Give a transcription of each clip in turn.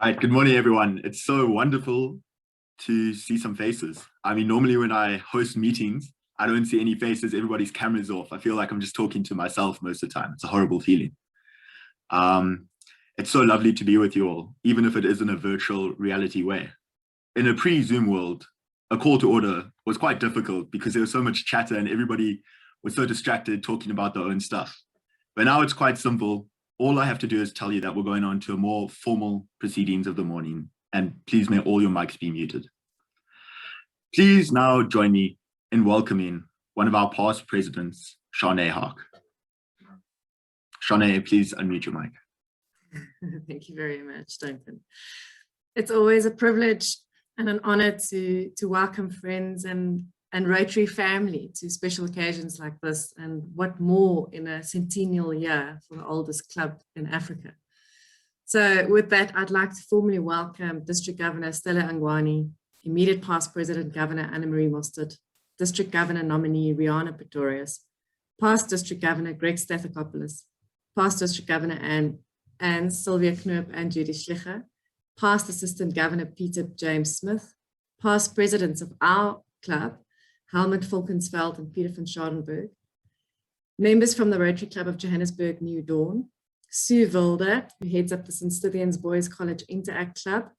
Right, good morning, everyone. It's so wonderful to see some faces. I mean, normally when I host meetings, I don't see any faces. Everybody's cameras off. I feel like I'm just talking to myself most of the time. It's a horrible feeling. Um, it's so lovely to be with you all, even if it is in a virtual reality way. In a pre-Zoom world, a call to order was quite difficult because there was so much chatter and everybody was so distracted talking about their own stuff. But now it's quite simple. All I have to do is tell you that we're going on to a more formal proceedings of the morning, and please may all your mics be muted. Please now join me in welcoming one of our past presidents, Scher Hawk. Scher, please unmute your mic. Thank you very much, Duncan. It's always a privilege and an honor to welcome friends and Rotary family to special occasions like this, and what more in a centennial year for the oldest club in Africa. So with that, I'd like to formally welcome District Governor Stella Angwani, immediate past President Governor Anna-Marie Mostert, District Governor nominee Rihanna Pretorius, past District Governor Greg Stathopoulos, past District Governor Anne Sylvia Knoop and Judy Schlicher, past Assistant Governor Peter James Smith, past presidents of our club, Helmut Volkensveld and Peter van Schadenberg, members from the Rotary Club of Johannesburg New Dawn, Sue Wilder, who heads up the St. Stithians Boys College Interact Club,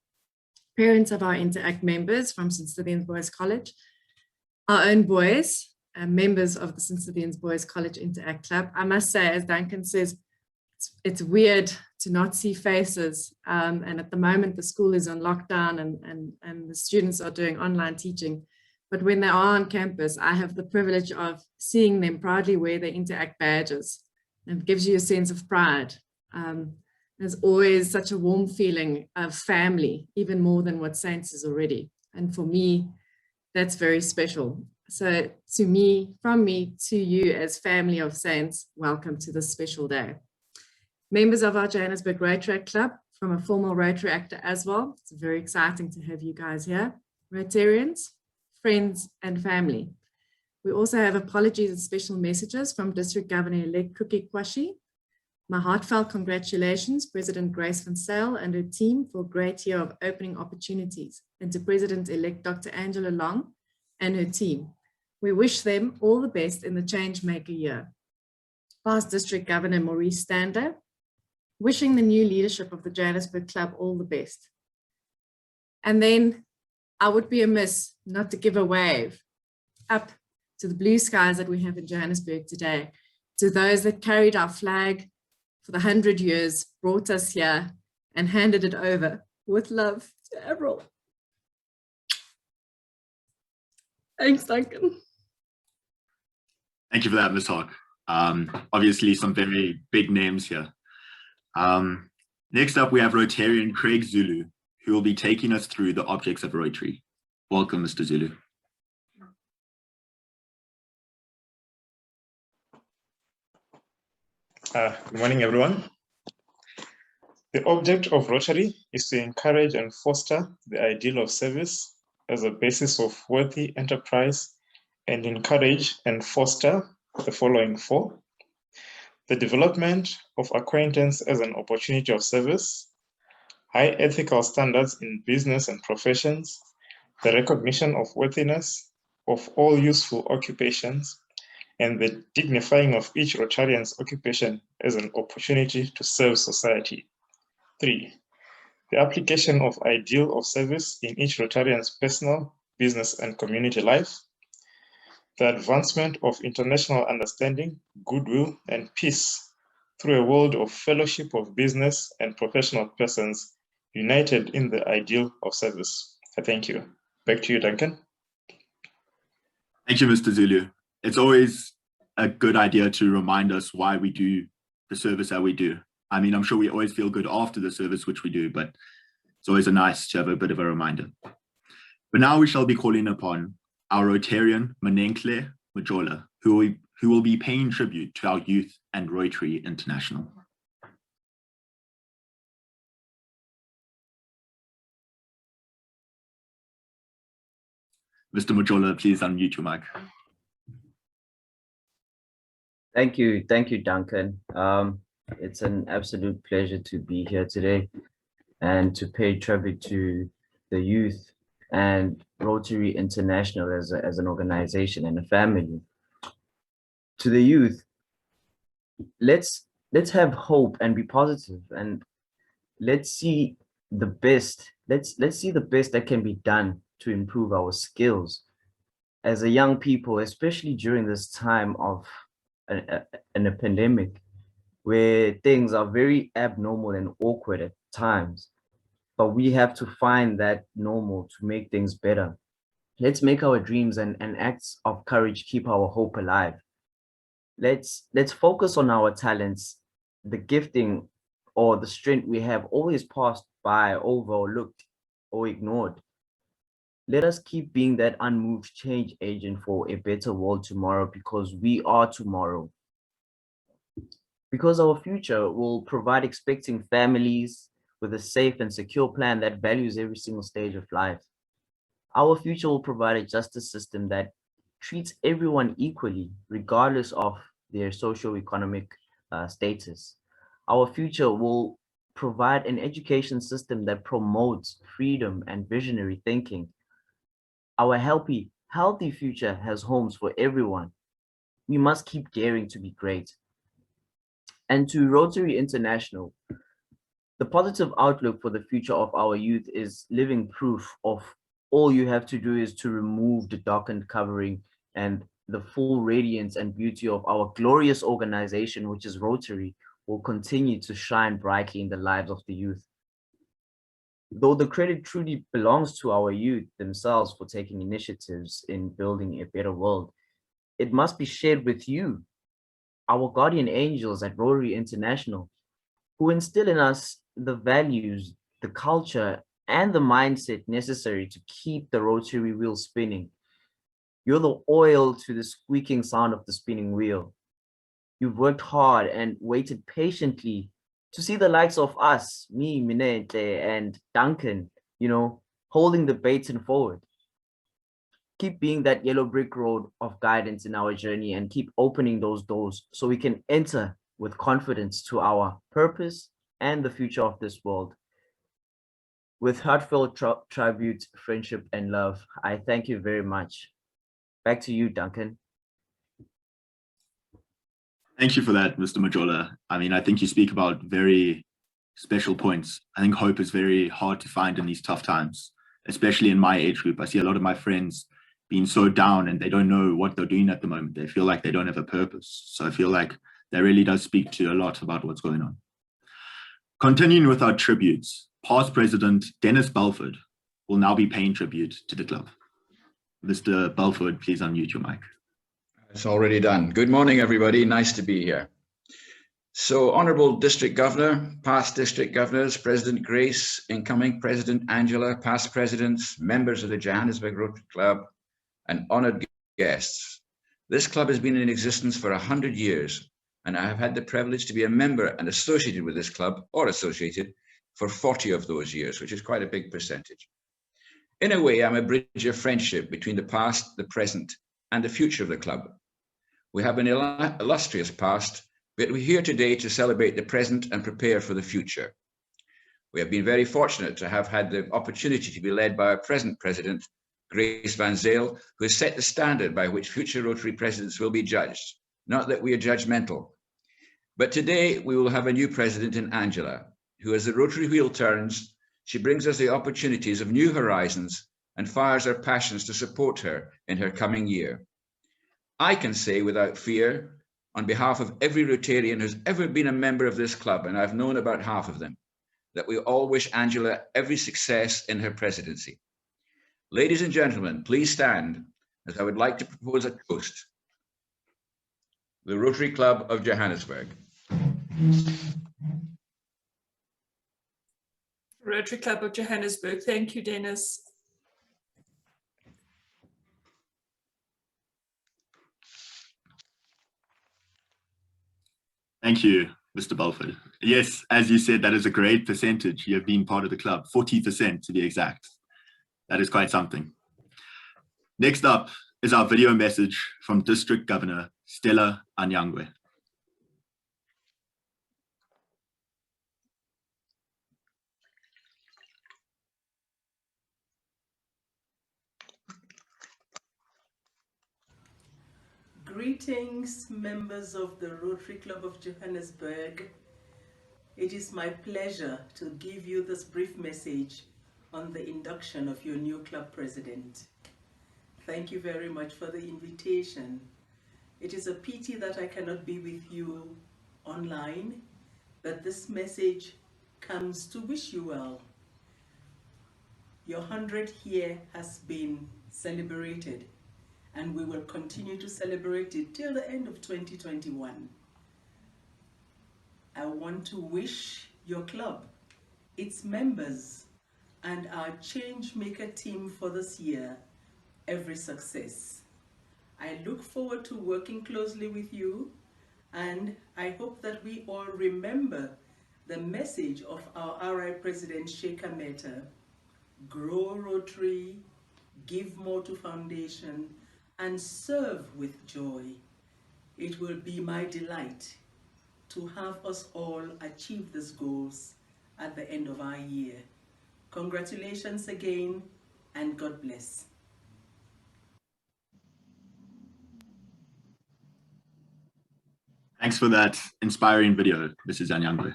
parents of our Interact members from St. Stithians Boys College, our own boys, members of the St. Stithians Boys College Interact Club. I must say, as Duncan says, it's weird to not see faces, and at the moment the school is on lockdown and the students are doing online teaching. But when they are on campus, I have the privilege of seeing them proudly wear their Interact badges, and it gives you a sense of pride. There's always such a warm feeling of family, even more than what Saints is already. And for me, that's very special. So to me, from me to you as family of Saints, welcome to this special day. Members of our Johannesburg Rotaract Club, from a formal Rotaractor as well. It's very exciting to have you guys here. Rotarians, friends and family. We also have apologies and special messages from District Governor-elect Kuki Kwashi. My heartfelt congratulations, President Grace van Zyl and her team for a great year of opening opportunities, and to President-elect Dr. Angela Long and her team. We wish them all the best in the Changemaker year. Past District Governor Maurice Stander, wishing the new leadership of the Johannesburg Club all the best. And then I would be amiss not to give a wave up to the blue skies that we have in Johannesburg today, to those that carried our flag for the 100 years, brought us here and handed it over with love to Avril. Thanks, Duncan. Thank you for that, Ms. Hawk. Obviously some very big names here. Next up, we have Rotarian Craig Zulu, who will be taking us through the objects of Rotary. Welcome, Mr. Zulu. Good morning, everyone. The object of Rotary is to encourage and foster the ideal of service as a basis of worthy enterprise, and encourage and foster the following four: the development of acquaintance as an opportunity of service, high ethical standards in business and professions, the recognition of worthiness of all useful occupations, and the dignifying of each Rotarian's occupation as an opportunity to serve society. 3, the application of ideal of service in each Rotarian's personal, business, and community life, the advancement of international understanding, goodwill, and peace through a world of fellowship of business and professional persons united in the ideal of service. Thank you. Back to you, Duncan. Thank you, Mr. Zulu. It's always a good idea to remind us why we do the service that we do. I mean, I'm sure we always feel good after the service, which we do, but it's always nice to have a bit of a reminder. But now we shall be calling upon our Rotarian Manenkle Majola, who will be paying tribute to our youth and Rotary International. Mr. Majola, please unmute your mic. Thank you, Duncan. It's an absolute pleasure to be here today and to pay tribute to the youth and Rotary International as an organization and a family. To the youth, let's have hope and be positive, and let's see the best. Let's see the best that can be done to improve our skills as a young people, especially during this time of a pandemic, where things are very abnormal and awkward at times. But we have to find that normal to make things better. Let's make our dreams and acts of courage keep our hope alive. Let's focus on our talents, the gifting or the strength we have always passed by, overlooked, or ignored. Let us keep being that unmoved change agent for a better world tomorrow, because we are tomorrow. Because our future will provide expecting families with a safe and secure plan that values every single stage of life. Our future will provide a justice system that treats everyone equally, regardless of their socio-economic status. Our future will provide an education system that promotes freedom and visionary thinking. Our healthy future has homes for everyone. We must keep daring to be great. And to Rotary International, the positive outlook for the future of our youth is living proof of all you have to do is to remove the darkened covering, and the full radiance and beauty of our glorious organization, which is Rotary, will continue to shine brightly in the lives of the youth. Though the credit truly belongs to our youth themselves for taking initiatives in building a better world, it must be shared with you, our guardian angels at Rotary International, who instill in us the values, the culture, and the mindset necessary to keep the Rotary wheel spinning. You're the oil to the squeaking sound of the spinning wheel. You've worked hard and waited patiently to see the likes of us, me, Minente, and Duncan, holding the baton forward. Keep being that yellow brick road of guidance in our journey, and keep opening those doors so we can enter with confidence to our purpose and the future of this world. With heartfelt tribute, friendship, and love, I thank you very much. Back to you, Duncan. Thank you for that, Mr. Majola. I mean, I think you speak about very special points. I think hope is very hard to find in these tough times, especially in my age group. I see a lot of my friends being so down and they don't know what they're doing at the moment. They feel like they don't have a purpose. So I feel like that really does speak to a lot about what's going on. Continuing with our tributes, past President Dennis Belford will now be paying tribute to the club. Mr. Belford, please unmute your mic. It's already done. Good morning, everybody. Nice to be here. So, Honourable District Governor, past District Governors, President Grace, incoming President Angela, past Presidents, members of the Johannesburg Rotary Club, and honoured guests. This club has been in existence for 100 years, and I have had the privilege to be a member and associated with this club, or associated, for 40 of those years, which is quite a big percentage. In a way, I'm a bridge of friendship between the past, the present, and the future of the club. We have an illustrious past, but we're here today to celebrate the present and prepare for the future. We have been very fortunate to have had the opportunity to be led by our present president, Grace Van Zyl, who has set the standard by which future Rotary presidents will be judged. Not that we are judgmental. But today we will have a new president in Angela, who, as the Rotary wheel turns, she brings us the opportunities of new horizons and fires our passions to support her in her coming year. I can say without fear, on behalf of every Rotarian who's ever been a member of this club, and I've known about half of them, that we all wish Angela every success in her presidency. Ladies and gentlemen, please stand, as I would like to propose a toast. The Rotary Club of Johannesburg. Rotary Club of Johannesburg. Thank you, Dennis. Thank you, Mr. Belford. Yes, as you said, that is a great percentage. You have been part of the club, 40% to be exact. That is quite something. Next up is our video message from District Governor Stella Anyangwe. Greetings, members of the Rotary Club of Johannesburg. It is my pleasure to give you this brief message on the induction of your new club president. Thank you very much for the invitation. It is a pity that I cannot be with you online, but this message comes to wish you well. Your 100th year has been celebrated, and we will continue to celebrate it till the end of 2021. I want to wish your club, its members, and our Changemaker team for this year every success. I look forward to working closely with you, and I hope that we all remember the message of our RI President Scher: grow Rotary, give more to foundation, and serve with joy. It will be my delight to have us all achieve these goals at the end of our year. Congratulations again, and God bless. Thanks for that inspiring video, Mrs. Anyango.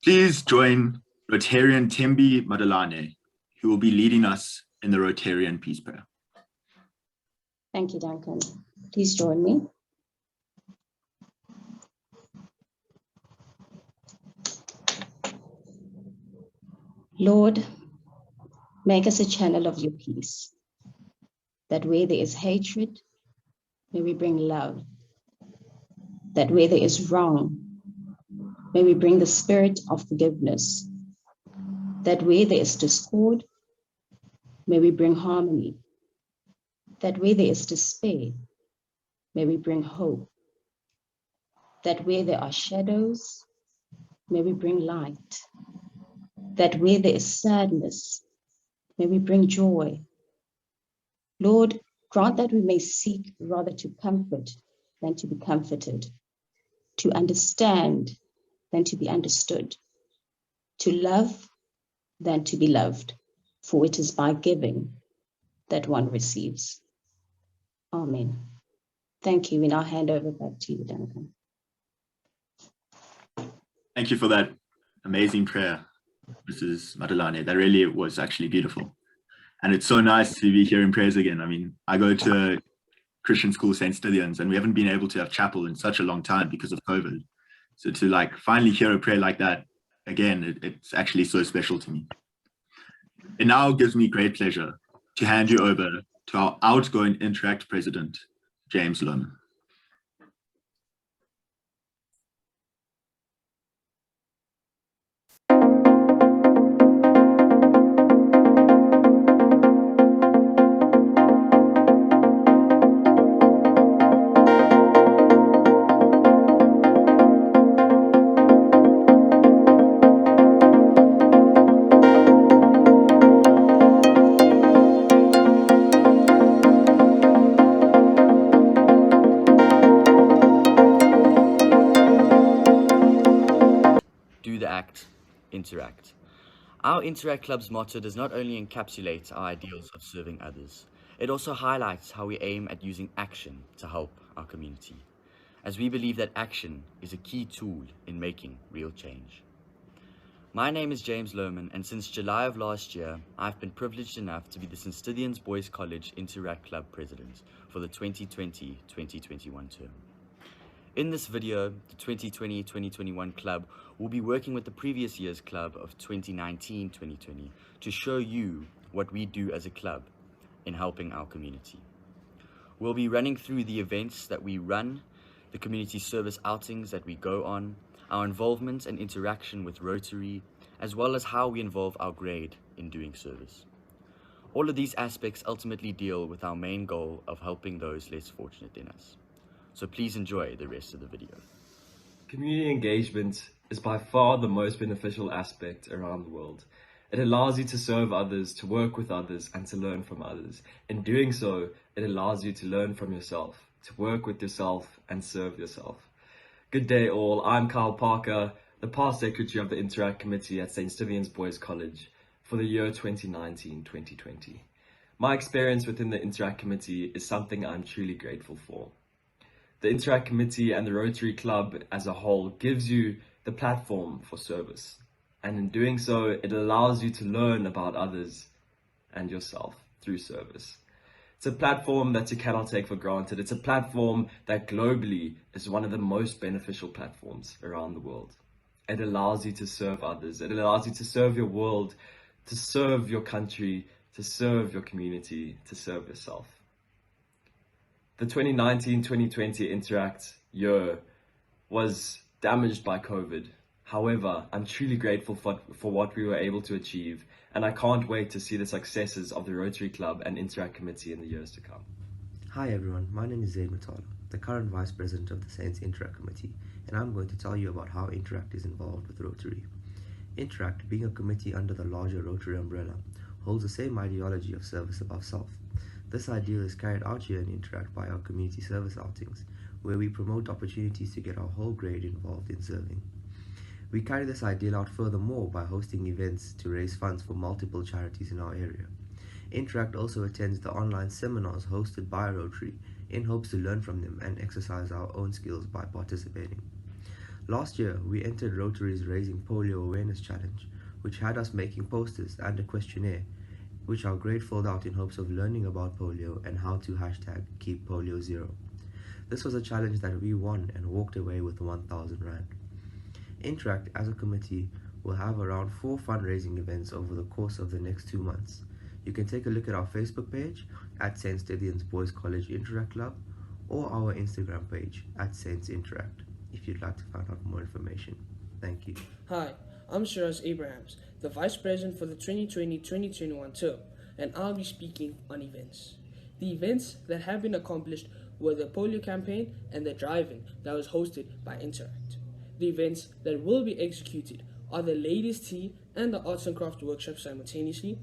Please join Rotarian Tembi Madalane, who will be leading us in the Rotarian Peace Prayer. Thank you, Duncan. Please join me. Lord, make us a channel of your peace, that where there is hatred, may we bring love, that where there is wrong, may we bring the spirit of forgiveness, that where there is discord, may we bring harmony, that where there is despair, may we bring hope, that where there are shadows, may we bring light, that where there is sadness, may we bring joy. Lord, grant that we may seek rather to comfort than to be comforted, to understand than to be understood, to love than to be loved, for it is by giving that one receives. Amen. Thank you, and I'll hand over back to you, Duncan. Thank you for that amazing prayer, Mrs. Madalane. That really was actually beautiful. And it's so nice to be hearing prayers again. I mean, I go to a Christian school, St. Stithians, and we haven't been able to have chapel in such a long time because of COVID. So to like finally hear a prayer like that again, it's actually so special to me. It now gives me great pleasure to hand you over to our outgoing Interact President, James Lohman. Interact. Our Interact Club's motto does not only encapsulate our ideals of serving others, it also highlights how we aim at using action to help our community, as we believe that action is a key tool in making real change. My name is James Lohman, and since July of last year, I've been privileged enough to be the St. Stithians Boys College Interact Club President for the 2020-2021 term. In this video, the 2020-2021 club will be working with the previous year's club of 2019-2020 to show you what we do as a club in helping our community. We'll be running through the events that we run, the community service outings that we go on, our involvement and interaction with Rotary, as well as how we involve our grade in doing service. All of these aspects ultimately deal with our main goal of helping those less fortunate than us. So please enjoy the rest of the video. Community engagement is by far the most beneficial aspect around the world. It allows you to serve others, to work with others, and to learn from others. In doing so, it allows you to learn from yourself, to work with yourself and serve yourself. Good day all, I'm Kyle Parker, the past secretary of the Interact Committee at St. Stithians Boys College for the year 2019-2020. My experience within the Interact Committee is something I'm truly grateful for. The Interact Committee and the Rotary Club as a whole gives you the platform for service. And in doing so, it allows you to learn about others and yourself through service. It's a platform that you cannot take for granted. It's a platform that globally is one of the most beneficial platforms around the world. It allows you to serve others. It allows you to serve your world, to serve your country, to serve your community, to serve yourself. The 2019-2020 Interact year was damaged by COVID. However, I'm truly grateful for what we were able to achieve, and I can't wait to see the successes of the Rotary Club and Interact Committee in the years to come. Hi everyone, my name is Zaid Matala, the current Vice President of the Saints Interact Committee, and I'm going to tell you about how Interact is involved with Rotary. Interact, being a committee under the larger Rotary umbrella, holds the same ideology of service above self. This ideal is carried out here in Interact by our community service outings, where we promote opportunities to get our whole grade involved in serving. We carry this ideal out furthermore by hosting events to raise funds for multiple charities in our area. Interact also attends the online seminars hosted by Rotary in hopes to learn from them and exercise our own skills by participating. Last year, we entered Rotary's Raising Polio Awareness Challenge, which had us making posters and a questionnaire, which our grade filled out in hopes of learning about polio and how to #KeepPolio0. This was a challenge that we won and walked away with 1,000 Rand. Interact as a committee will have around 4 fundraising events over the course of the next 2 months. You can take a look at our Facebook page at St. Stithians Boys College Interact Club or our Instagram page at Saints Interact if you'd like to find out more information. Thank you. Hi, I'm Scher Abrahams, the Vice President for the 2020-2021 term, and I'll be speaking on events. The events that have been accomplished were the polio campaign and the drive-in that was hosted by Interact. The events that will be executed are the ladies' tea and the arts and craft workshop simultaneously,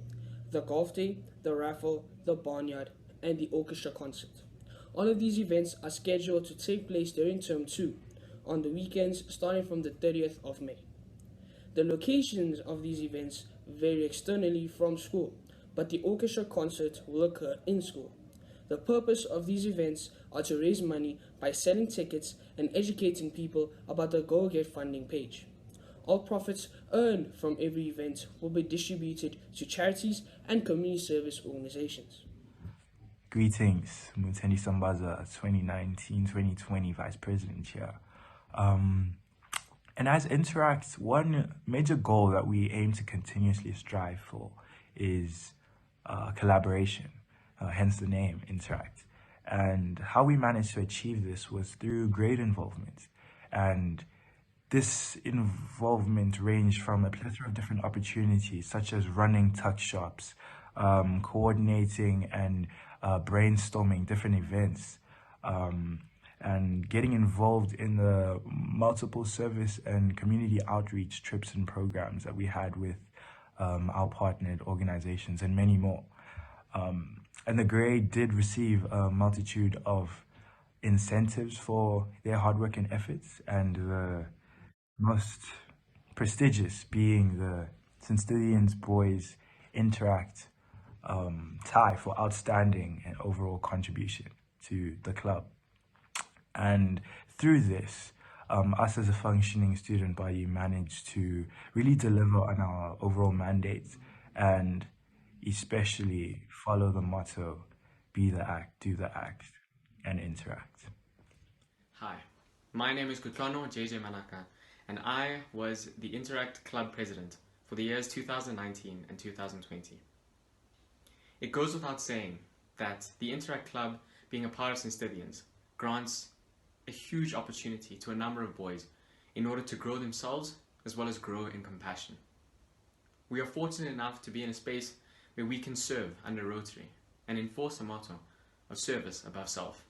the golf day, the raffle, the barnyard, and the orchestra concert. All of these events are scheduled to take place during term 2 on the weekends starting from the 30th of May. The locations of these events vary externally from school, but the orchestra concert will occur in school. The purpose of these events are to raise money by selling tickets and educating people about the Go Get funding page. All profits earned from every event will be distributed to charities and community service organizations. Greetings, Mutendi Sambaza, 2019-2020 Vice President here. And as Interact, one major goal that we aim to continuously strive for is collaboration, hence the name Interact. And how we managed to achieve this was through great involvement. And this involvement ranged from a plethora of different opportunities, such as running tuck shops, coordinating and brainstorming different events, and getting involved in the multiple service and community outreach trips and programs that we had with our partnered organizations and many more. And the grade did receive a multitude of incentives for their hard work and efforts, and the most prestigious being the St. Stithians Boys Interact tie for outstanding and overall contribution to the club. And through this, us as a functioning student body managed to really deliver on our overall mandate and especially follow the motto, be the act, do the act, and interact. Hi, my name is Kutlano JJ Manaka, and I was the Interact Club President for the years 2019 and 2020. It goes without saying that the Interact Club, being a part of St. Stithians, grants a huge opportunity to a number of boys in order to grow themselves as well as grow in compassion. We are fortunate enough to be in a space where we can serve under Rotary and enforce the motto of service above self.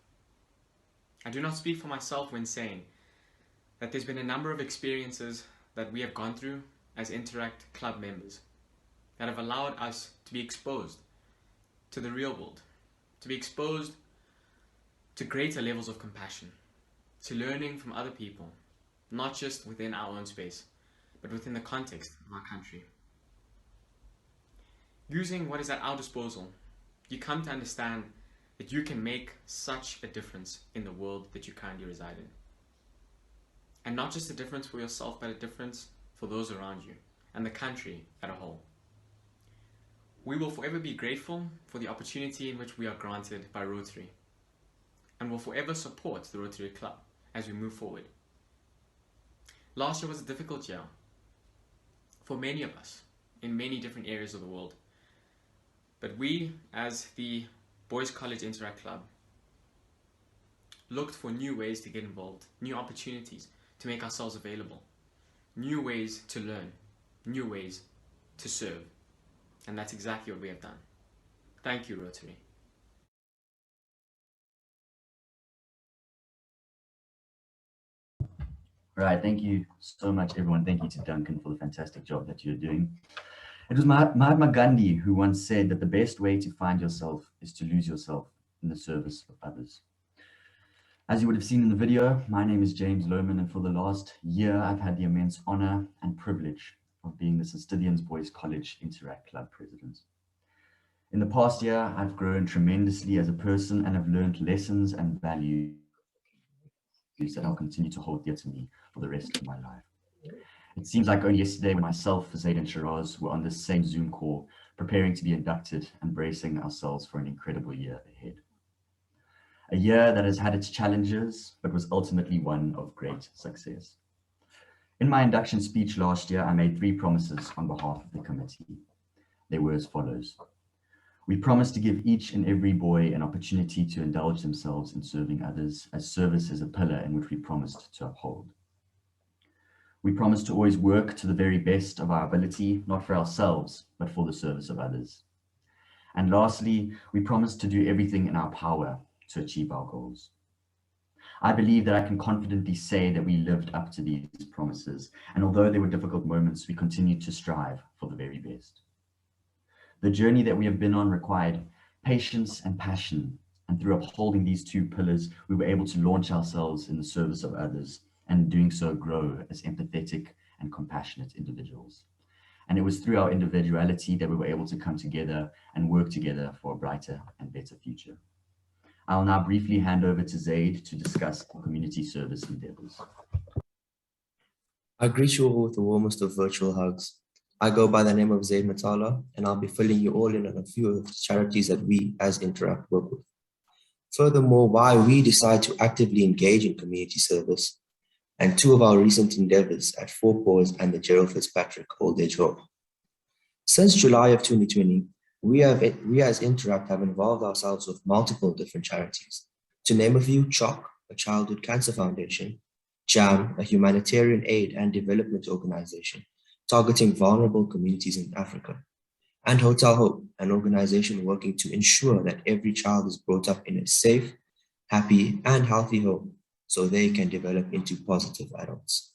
I do not speak for myself when saying that there's been a number of experiences that we have gone through as Interact Club members that have allowed us to be exposed to the real world, to be exposed to greater levels of compassion, to learning from other people, not just within our own space, but within the context of our country. Using what is at our disposal you come to understand that you can make such a difference in the world that you currently reside in. And not just a difference for yourself, but a difference for those around you and the country as a whole. We will forever be grateful for the opportunity in which we are granted by Rotary, and will forever support the Rotary Club as we move forward. Last year was a difficult year for many of us in many different areas of the world. But we, as the Boys College Interact Club, looked for new ways to get involved, new opportunities to make ourselves available, new ways to learn, new ways to serve. And that's exactly what we have done. Thank you, Rotary. Right, thank you so much, everyone. Thank you to Duncan for the fantastic job that you're doing. It was Mahatma Gandhi who once said that the best way to find yourself is to lose yourself in the service of others. As you would have seen in the video, my name is James Lohman, and for the last year, I've had the immense honor and privilege of being the St. Stithians Boys College Interact Club president. In the past year, I've grown tremendously as a person and have learned lessons and values that I'll continue to hold dear to me for the rest of my life. It seems like only yesterday when myself, Zaid and Shiraz were on this same Zoom call, preparing to be inducted and bracing ourselves for an incredible year ahead. A year that has had its challenges, but was ultimately one of great success. In my induction speech last year, I made 3 promises on behalf of the committee. They were as follows. We promised to give each and every boy an opportunity to indulge themselves in serving others, as service is a pillar in which we promised to uphold. We promised to always work to the very best of our ability, not for ourselves, but for the service of others. And lastly, we promised to do everything in our power to achieve our goals. I believe that I can confidently say that we lived up to these promises, and although there were difficult moments, we continued to strive for the very best. The journey that we have been on required patience and passion, and through upholding these 2 pillars, we were able to launch ourselves in the service of others, and in doing so grow as empathetic and compassionate individuals. And it was through our individuality that we were able to come together and work together for a brighter and better future. I'll now briefly hand over to Zaid to discuss community service endeavors. I greet you all with the warmest of virtual hugs. I go by the name of Zaid Matala, and I'll be filling you all in on a few of the charities that we as Interact work with. Furthermore, why we decide to actively engage in community service, and 2 of our recent endeavors at Four Paws and the Gerald Fitzpatrick Old Age Home. Since July of 2020, we as Interact have involved ourselves with multiple different charities. To name a few, CHOC, a childhood cancer foundation, JAM, a humanitarian aid and development organization targeting vulnerable communities in Africa, and Hotel Hope, an organization working to ensure that every child is brought up in a safe, happy, and healthy home so they can develop into positive adults.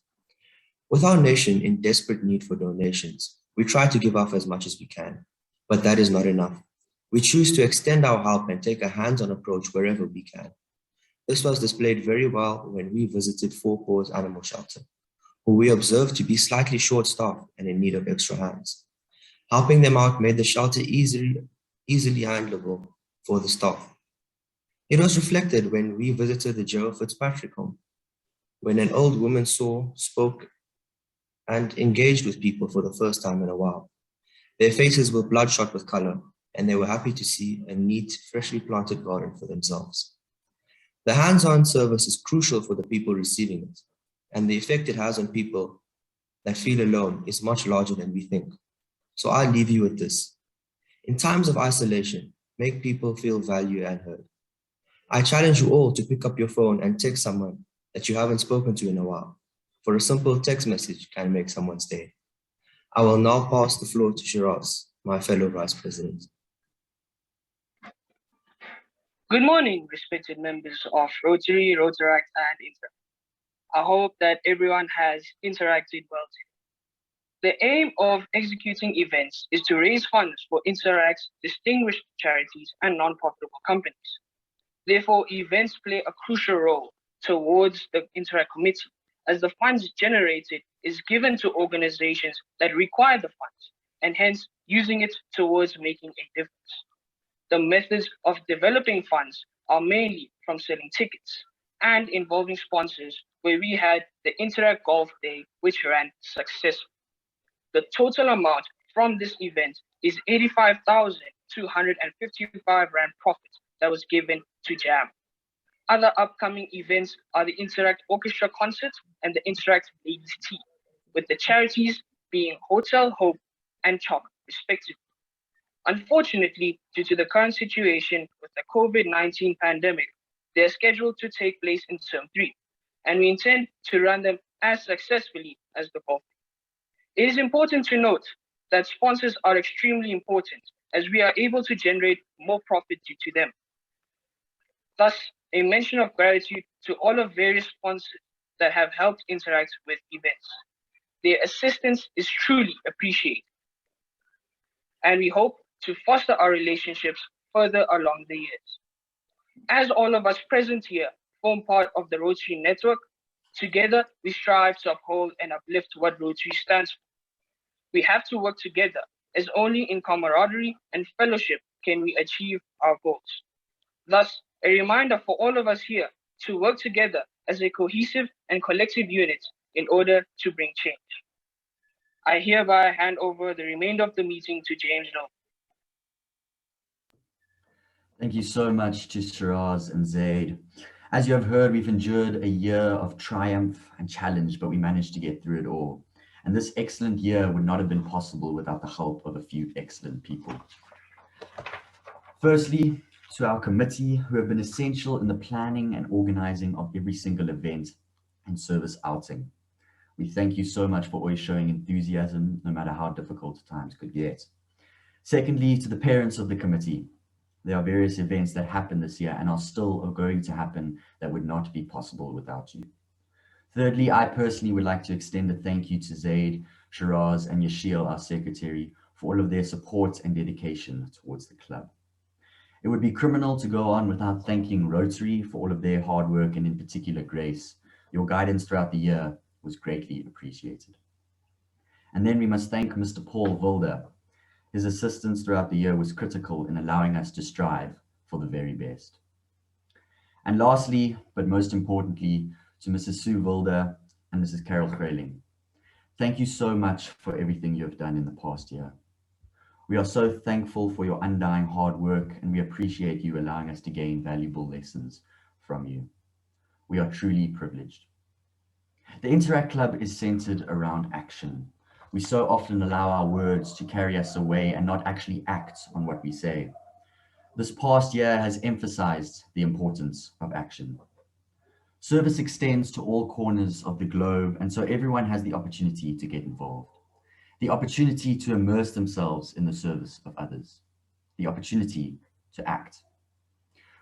With our nation in desperate need for donations, we try to give off as much as we can, but that is not enough. We choose to extend our help and take a hands-on approach wherever we can. This was displayed very well when we visited Four Paws Animal Shelter, who we observed to be slightly short-staffed and in need of extra hands. Helping them out made the shelter easily handleable for the staff. It was reflected when we visited the Gerald Fitzpatrick home, when an old woman spoke, and engaged with people for the first time in a while. Their faces were bloodshot with color, and they were happy to see a neat, freshly planted garden for themselves. The hands-on service is crucial for the people receiving it, and the effect it has on people that feel alone is much larger than we think. So I'll leave you with this. In times of isolation, make people feel valued and heard. I challenge you all to pick up your phone and text someone that you haven't spoken to in a while, for a simple text message can make someone's day. I will now pass the floor to Shiraz, my fellow Vice President. Good morning, respected members of Rotary, Rotaract, and Interact. I hope that everyone has interacted well today. The aim of executing events is to raise funds for Interact's distinguished charities and non-profitable companies. Therefore, events play a crucial role towards the Interact Committee, as the funds generated is given to organizations that require the funds, and hence using it towards making a difference. The methods of developing funds are mainly from selling tickets and involving sponsors, where we had the Interact Golf Day, which ran successfully. The total amount from this event is 85,255 Rand profit that was given to JAM. Other upcoming events are the Interact Orchestra Concert and the Interact Ladies Tea, with the charities being Hotel Hope and Chalk, respectively. Unfortunately, due to the current situation with the COVID-19 pandemic, they are scheduled to take place in Term 3, and we intend to run them as successfully as the golf. It is important to note that sponsors are extremely important, as we are able to generate more profit due to them. Thus, a mention of gratitude to all of various sponsors that have helped Interact with events. Their assistance is truly appreciated, and we hope to foster our relationships further along the years. As all of us present here form part of the Rotary network, together we strive to uphold and uplift what Rotary stands for. We have to work together, as only in camaraderie and fellowship can we achieve our goals. Thus, a reminder for all of us here to work together as a cohesive and collective unit in order to bring change. I hereby hand over the remainder of the meeting to James Noel. Thank you so much to Shiraz and Zaid. As you have heard, we've endured a year of triumph and challenge, but we managed to get through it all. And this excellent year would not have been possible without the help of a few excellent people. Firstly, to our committee, who have been essential in the planning and organizing of every single event and service outing. We thank you so much for always showing enthusiasm, no matter how difficult times could get. Secondly, to the parents of the committee. There are various events that happened this year and are still going to happen that would not be possible without you. Thirdly, I personally would like to extend a thank you to Zaid, Shiraz, and Yashil, our secretary, for all of their support and dedication towards the club. It would be criminal to go on without thanking Rotary for all of their hard work, and in particular Grace. Your guidance throughout the year was greatly appreciated. And then we must thank Mr. Paul Wilder. His assistance throughout the year was critical in allowing us to strive for the very best. And lastly, but most importantly, to Mrs. Sue Wilder and Mrs. Carol Krailing. Thank you so much for everything you have done in the past year. We are so thankful for your undying hard work, and we appreciate you allowing us to gain valuable lessons from you. We are truly privileged. The Interact Club is centered around action. We so often allow our words to carry us away and not actually act on what we say. This past year has emphasized the importance of action. Service extends to all corners of the globe, and so everyone has the opportunity to get involved. The opportunity to immerse themselves in the service of others. The opportunity to act.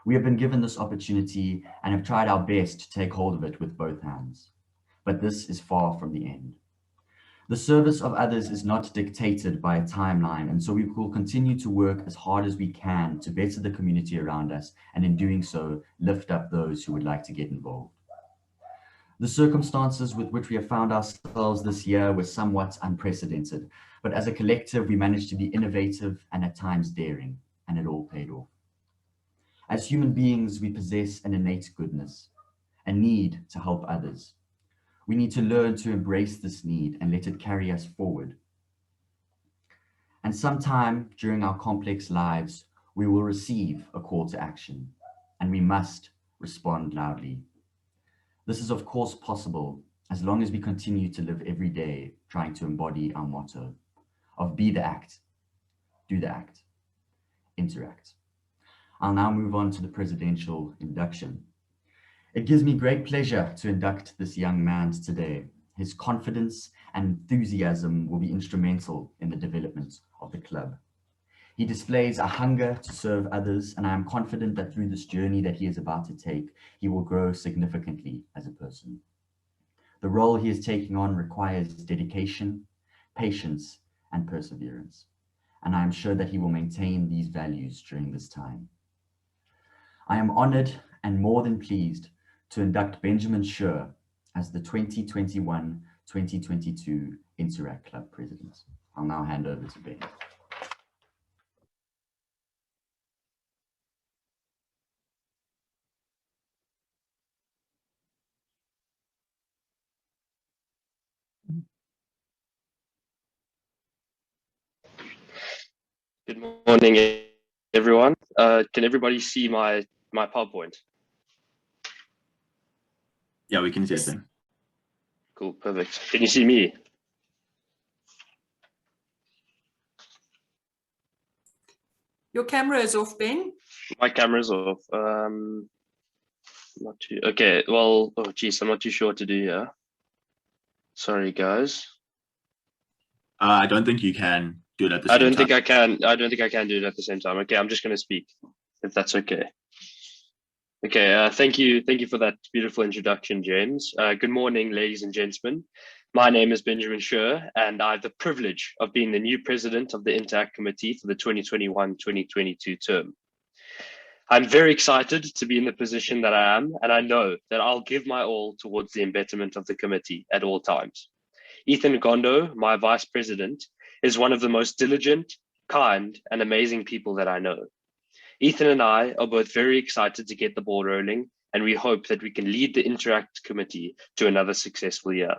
We have been given this opportunity and have tried our best to take hold of it with both hands. But this is far from the end. The service of others is not dictated by a timeline, and so we will continue to work as hard as we can to better the community around us, and in doing so, lift up those who would like to get involved. The circumstances with which we have found ourselves this year were somewhat unprecedented, but as a collective, we managed to be innovative and at times daring, and it all paid off. As human beings, we possess an innate goodness, a need to help others. We need to learn to embrace this need and let it carry us forward. And sometime during our complex lives, we will receive a call to action, and we must respond loudly. This is of course possible as long as we continue to live every day trying to embody our motto of be the act, do the act, interact. I'll now move on to the Presidential Induction. It gives me great pleasure to induct this young man today. His confidence and enthusiasm will be instrumental in the development of the club. He displays a hunger to serve others, and I am confident that through this journey that he is about to take, he will grow significantly as a person. The role he is taking on requires dedication, patience, and perseverance, and I am sure that he will maintain these values during this time. I am honored and more than pleased to induct Benjamin Scher as the 2021-2022 Interact Club President. I'll now hand over to Ben. Good morning, everyone. Can everybody see my PowerPoint? Yeah, we can see it then. Cool, perfect. Can you see me? Your camera is off, Ben. My camera's off. Not too. Okay. Well, oh geez, I'm not too sure what to do here. Sorry, guys. I don't think you can do it at the same I don't time. think I can. I don't think I can do it at the same time. Okay, I'm just going to speak, if that's okay. Okay. Thank you. Thank you for that beautiful introduction, James. Good morning, ladies and gentlemen. My name is Benjamin Scher, and I have the privilege of being the new president of the Interact Committee for the 2021-2022 term. I'm very excited to be in the position that I am, and I know that I'll give my all towards the betterment of the committee at all times. Ethan Gondo, my vice president, is one of the most diligent, kind, and amazing people that I know. Ethan and I are both very excited to get the ball rolling, and we hope that we can lead the Interact Committee to another successful year.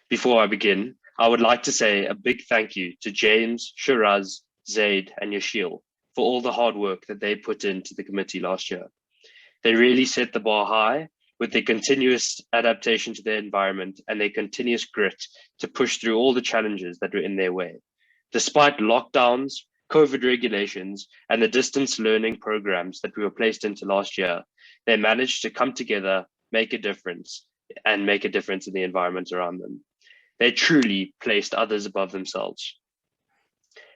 Before I begin, I would like to say a big thank you to James, Shiraz, Zaid, and Yashil for all the hard work that they put into the committee last year. They really set the bar high with their continuous adaptation to their environment and their continuous grit to push through all the challenges that were in their way. Despite lockdowns, COVID regulations, and the distance learning programs that we were placed into last year, they managed to come together, make a difference, and make a difference in the environment around them. They truly placed others above themselves.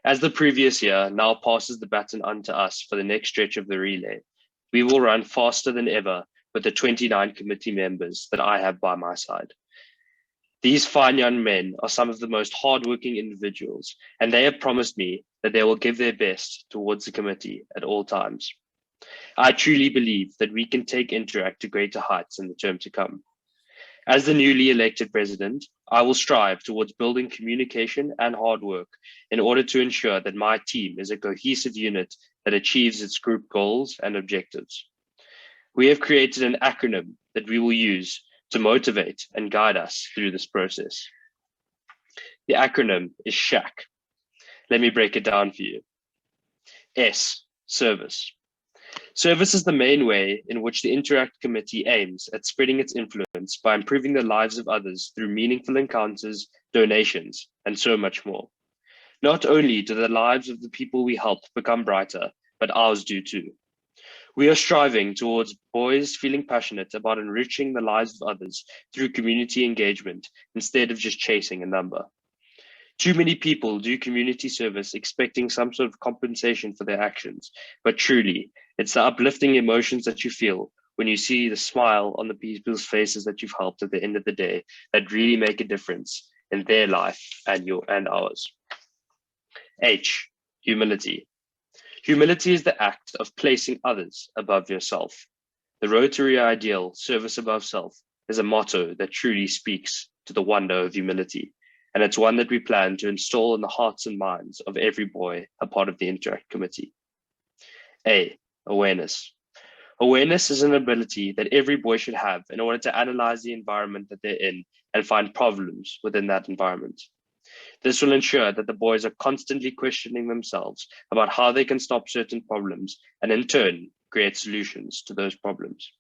As the previous year now passes the baton on to us for the next stretch of the relay, we will run faster than ever with the 29 committee members that I have by my side. These fine young men are some of the most hardworking individuals, and they have promised me that they will give their best towards the committee at all times. I truly believe that we can take Interact to greater heights in the term to come. As the newly elected president, I will strive towards building communication and hard work in order to ensure that my team is a cohesive unit that achieves its group goals and objectives. We have created an acronym that we will use to motivate and guide us through this process. The acronym is SHAC. Let me break it down for you. S, service. Service is the main way in which the Interact Committee aims at spreading its influence by improving the lives of others through meaningful encounters, donations, and so much more. Not only do the lives of the people we help become brighter, but ours do too. We are striving towards boys feeling passionate about enriching the lives of others through community engagement instead of just chasing a number. Too many people do community service expecting some sort of compensation for their actions, but truly, it's the uplifting emotions that you feel when you see the smile on the people's faces that you've helped at the end of the day that really make a difference in their life and ours. H, humility. Humility is the act of placing others above yourself. The Rotary ideal, service above self, is a motto that truly speaks to the wonder of humility. And it's one that we plan to install in the hearts and minds of every boy a part of the Interact Committee. A, awareness. Awareness is an ability that every boy should have in order to analyze the environment that they're in and find problems within that environment. This will ensure that the boys are constantly questioning themselves about how they can stop certain problems and in turn create solutions to those problems.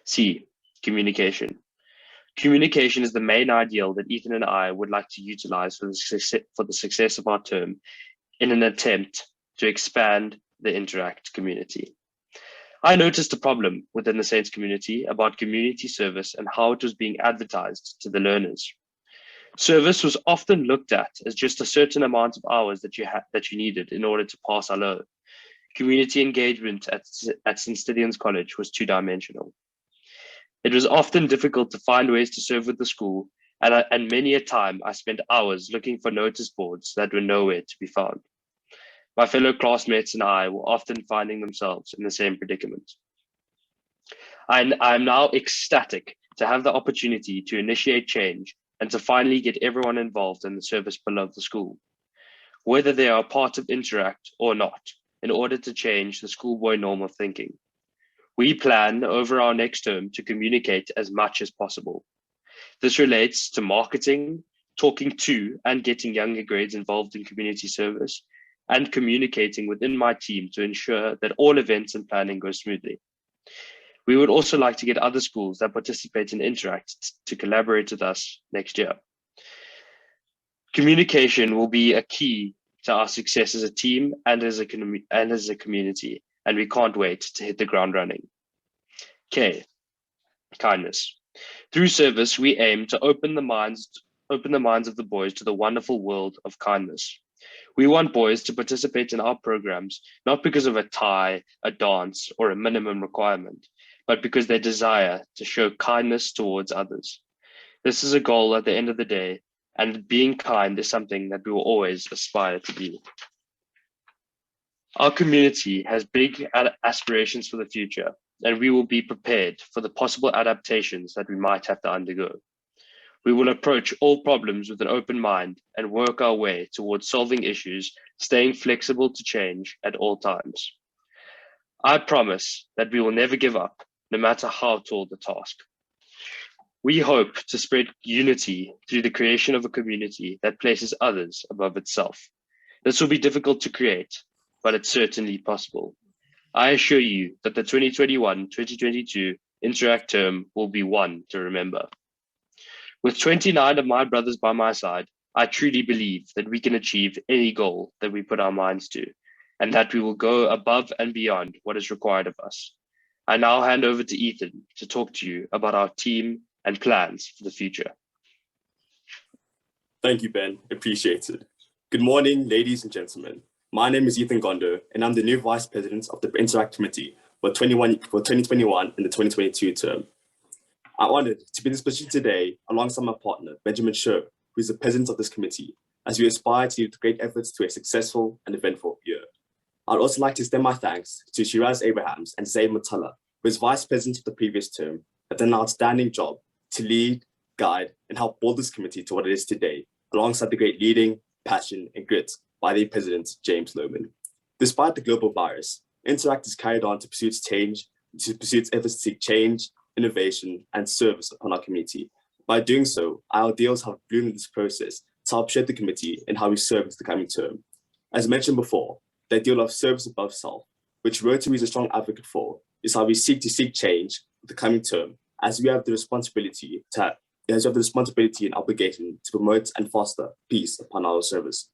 C, communication. Communication is the main ideal that Ethan and I would like to utilize for the success of our term in an attempt to expand the Interact community. I noticed a problem within the Saints community about community service and how it was being advertised to the learners. Service was often looked at as just a certain amount of hours that you needed in order to pass LO. Community engagement at St. Stithians College was two-dimensional. It was often difficult to find ways to serve with the school, and many a time I spent hours looking for notice boards that were nowhere to be found. My fellow classmates and I were often finding themselves in the same predicament. I'm now ecstatic to have the opportunity to initiate change and to finally get everyone involved in the service pillar of the school, whether they are part of Interact or not, in order to change the schoolboy norm of thinking. We plan over our next term to communicate as much as possible. This relates to marketing, talking to and getting younger grades involved in community service, and communicating within my team to ensure that all events and planning go smoothly. We would also like to get other schools that participate in Interact to collaborate with us next year. Communication will be a key to our success as a team and as a community, and we can't wait to hit the ground running. K, kindness. Through service, we aim to open the minds of the boys to the wonderful world of kindness. We want boys to participate in our programs, not because of a tie, a dance, or a minimum requirement, but because they desire to show kindness towards others. This is a goal at the end of the day, and being kind is something that we will always aspire to be. Our community has big aspirations for the future, and we will be prepared for the possible adaptations that we might have to undergo. We will approach all problems with an open mind and work our way towards solving issues, staying flexible to change at all times. I promise that we will never give up, no matter how tall the task. We hope to spread unity through the creation of a community that places others above itself. This will be difficult to create, but it's certainly possible. I assure you that the 2021-2022 Interact term will be one to remember. With 29 of my brothers by my side, I truly believe that we can achieve any goal that we put our minds to, and that we will go above and beyond what is required of us. I now hand over to Ethan to talk to you about our team and plans for the future. Thank you, Ben. Appreciated. Good morning, ladies and gentlemen. My name is Ethan Gondo, and I'm the new Vice President of the Interact Committee for 2021 and the 2022 term. I'm honored to be in this position today alongside my partner, Benjamin Scher, who is the President of this committee, as we aspire to lead great efforts to a successful and eventful year. I'd also like to extend my thanks to Shiraz Abrahams and Zaid Mutala, who was Vice President of the previous term, have done an outstanding job to lead, guide, and help build this committee to what it is today, alongside the great leading, passion, and grit by the President, James Lohman. Despite the global virus, Interact has carried on to pursue its efforts to seek change, innovation, and service upon our community. By doing so, our ideals have bloomed in this process to help shape the committee and how we serve into the coming term. As mentioned before, the ideal of service above self, which Rotary is a strong advocate for, is how we seek change for the coming term, as we have the responsibility and obligation to promote and foster peace upon our service.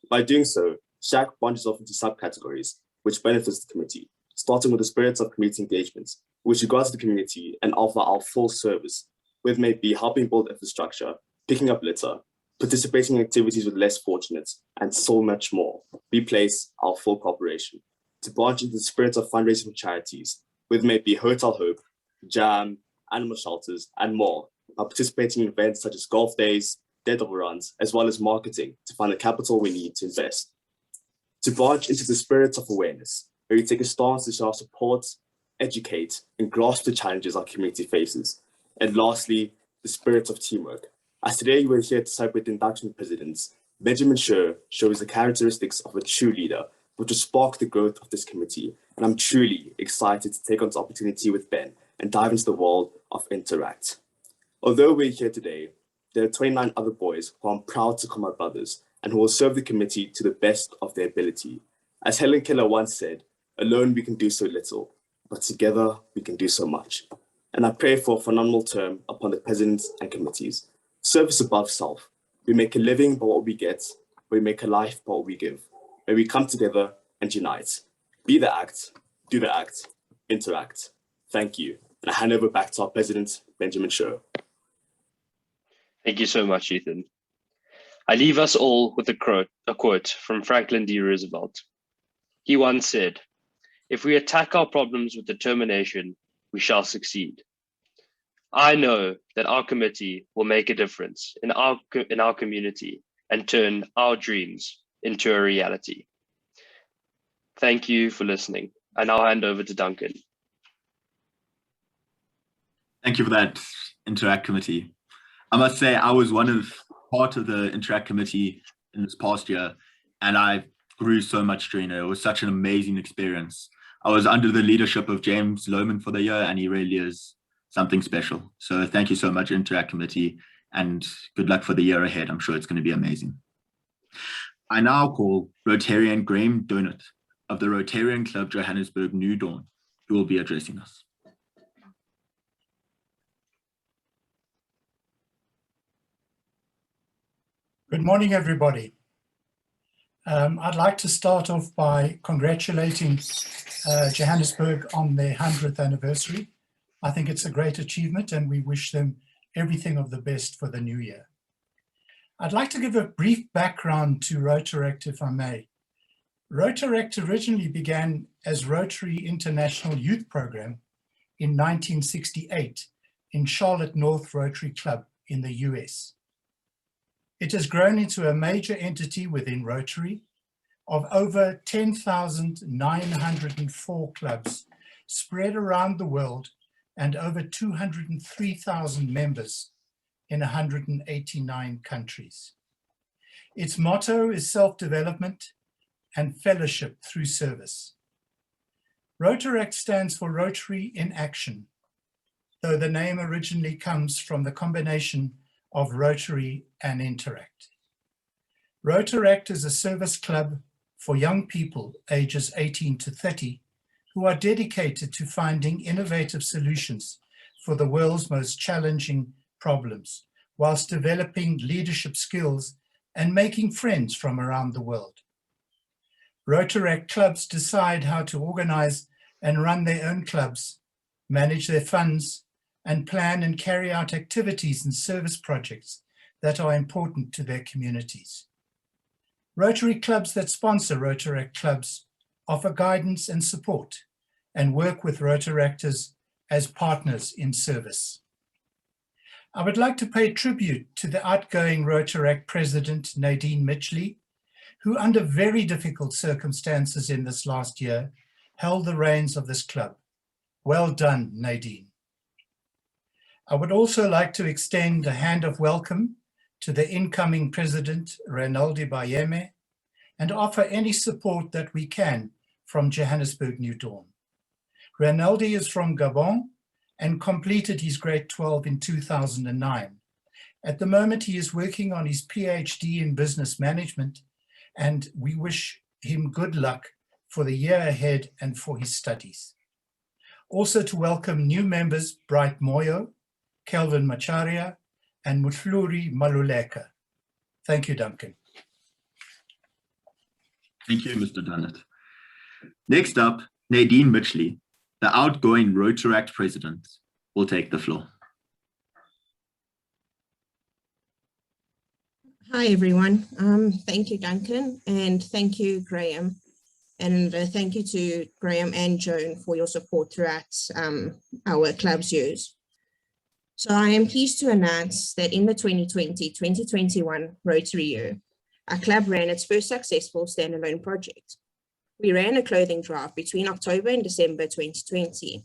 By doing so, SHAC branches off into subcategories, which benefits the committee, starting with the spirit of community engagement, which regards the community and offer our full service, whether it may be helping build infrastructure, picking up litter, participating in activities with less fortunate, and so much more. We place our full cooperation. To branch into the spirit of fundraising for charities, whether it may be Hotel Hope, Jam, animal shelters, and more, by participating in events such as golf days, daredevil runs, as well as marketing to find the capital we need to invest. To branch into the spirit of awareness, where we take a stance to show our support, educate, and grasp the challenges our community faces. And lastly, the spirit of teamwork. As today we're here to celebrate the induction of presidents, Benjamin Scher shows the characteristics of a true leader, which will spark the growth of this committee. And I'm truly excited to take on this opportunity with Ben and dive into the world of Interact. Although we're here today, there are 29 other boys who I'm proud to call my brothers and who will serve the committee to the best of their ability. As Helen Keller once said, alone we can do so little, but together we can do so much. And I pray for a phenomenal term upon the presidents and committees. Service above self. We make a living by what we get, we make a life by what we give. Where we come together and unite. Be the act, do the act, interact. Thank you. And I hand over back to our president, Benjamin Scher. Thank you so much, Ethan. I leave us all with a quote from Franklin D. Roosevelt. He once said, "If we attack our problems with determination, we shall succeed." I know that our committee will make a difference in our community and turn our dreams into a reality. Thank you for listening. I now hand over to Duncan. Thank you for that, Interact Committee. I must say I was part of the Interact Committee in this past year, and I grew so much during it. It was such an amazing experience. I was under the leadership of James Lohman for the year, and he really is something special. So thank you so much, Interact Committee, and good luck for the year ahead. I'm sure it's going to be amazing. I now call Rotarian Graham Donut of the Rotarian Club Johannesburg New Dawn, who will be addressing us. Good morning, everybody. I'd like to start off by congratulating Johannesburg on their 100th anniversary. I think it's a great achievement and we wish them everything of the best for the new year. I'd like to give a brief background to Rotaract, if I may. Rotaract originally began as Rotary International Youth Program in 1968 in Charlotte North Rotary Club in the US. It has grown into a major entity within Rotary of over 10,904 clubs spread around the world and over 203,000 members in 189 countries. Its motto is self-development and fellowship through service. Rotaract stands for Rotary in Action, though the name originally comes from the combination of Rotary and Interact. Rotaract is a service club for young people ages 18 to 30 who are dedicated to finding innovative solutions for the world's most challenging problems, whilst developing leadership skills and making friends from around the world. Rotaract clubs decide how to organize and run their own clubs, manage their funds, and plan and carry out activities and service projects that are important to their communities. Rotary clubs that sponsor Rotaract clubs offer guidance and support and work with Rotaractors as partners in service. I would like to pay tribute to the outgoing Rotaract President, Nadine Mitchley, who under very difficult circumstances in this last year, held the reins of this club. Well done, Nadine. I would also like to extend a hand of welcome to the incoming President, Renaldy Beyeme, and offer any support that we can from Johannesburg New Dawn. Renaldy is from Gabon and completed his grade 12 in 2009. At the moment, he is working on his PhD in business management, and we wish him good luck for the year ahead and for his studies. Also to welcome new members, Bright Moyo, Kelvin Macharia, and Mutluri Maluleka. Thank you, Duncan. Thank you, Mr. Dunnett. Next up, Nadine Mitchley, the outgoing Rotaract President, will take the floor. Hi, everyone. Thank you, Duncan, and thank you, Graham. And thank you to Graham and Joan for your support throughout our club's years. So I am pleased to announce that in the 2020-2021 Rotary year, our club ran its first successful standalone project. We ran a clothing drive between October and December 2020.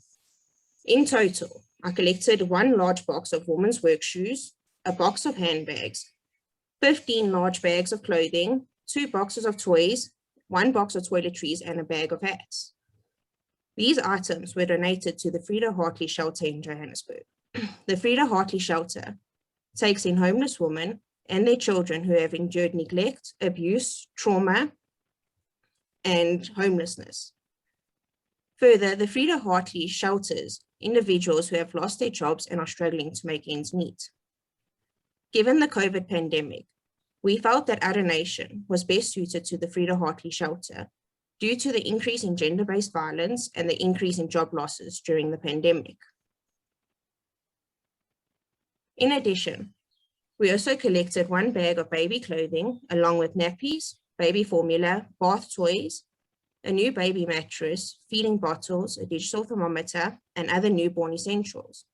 In total, I collected one large box of women's work shoes, a box of handbags, 15 large bags of clothing, 2 boxes of toys, 1 box of toiletries, and a bag of hats. These items were donated to the Frida Hartley shelter in Johannesburg. The Frida Hartley shelter takes in homeless women and their children who have endured neglect, abuse, trauma, and homelessness. Further, the Frida Hartley shelters individuals who have lost their jobs and are struggling to make ends meet. Given the COVID pandemic, we felt that our donation was best suited to the Frida Hartley shelter due to the increase in gender-based violence and the increase in job losses during the pandemic. In addition, we also collected 1 bag of baby clothing along with nappies, baby formula, bath toys, a new baby mattress, feeding bottles, a digital thermometer, and other newborn essentials.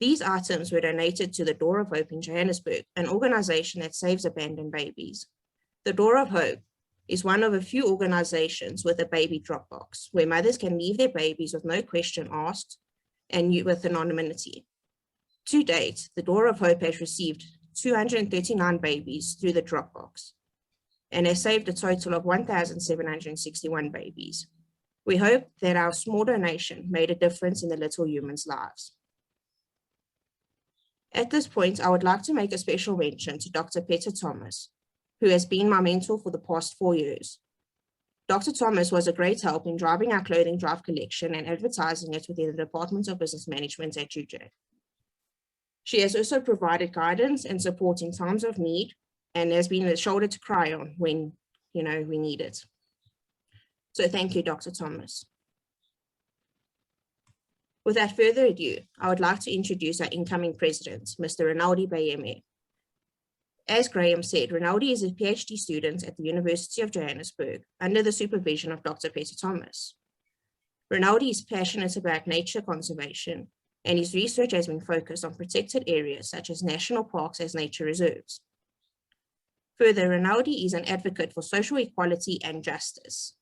These items were donated to the Door of Hope in Johannesburg, an organization that saves abandoned babies. The Door of Hope is one of a few organizations with a baby drop box where mothers can leave their babies with no question asked and with anonymity. To date, the Door of Hope has received 239 babies through the drop box and has saved a total of 1,761 babies. We hope that our small donation made a difference in the little humans' lives. At this point, I would like to make a special mention to Dr. Peter Thomas, who has been my mentor for the past 4 years. Dr. Thomas was a great help in driving our clothing drive collection and advertising it within the Department of Business Management at UJ. She has also provided guidance and support in times of need and has been a shoulder to cry on when, we need it. So thank you, Dr. Thomas. Without further ado, I would like to introduce our incoming president, Mr. Renaldy Beyeme. As Graham said, Renaldy is a PhD student at the University of Johannesburg under the supervision of Dr. Peter Thomas. Renaldy is passionate about nature conservation, and his research has been focused on protected areas such as national parks as nature reserves. Further, Renaldy is an advocate for social equality and justice.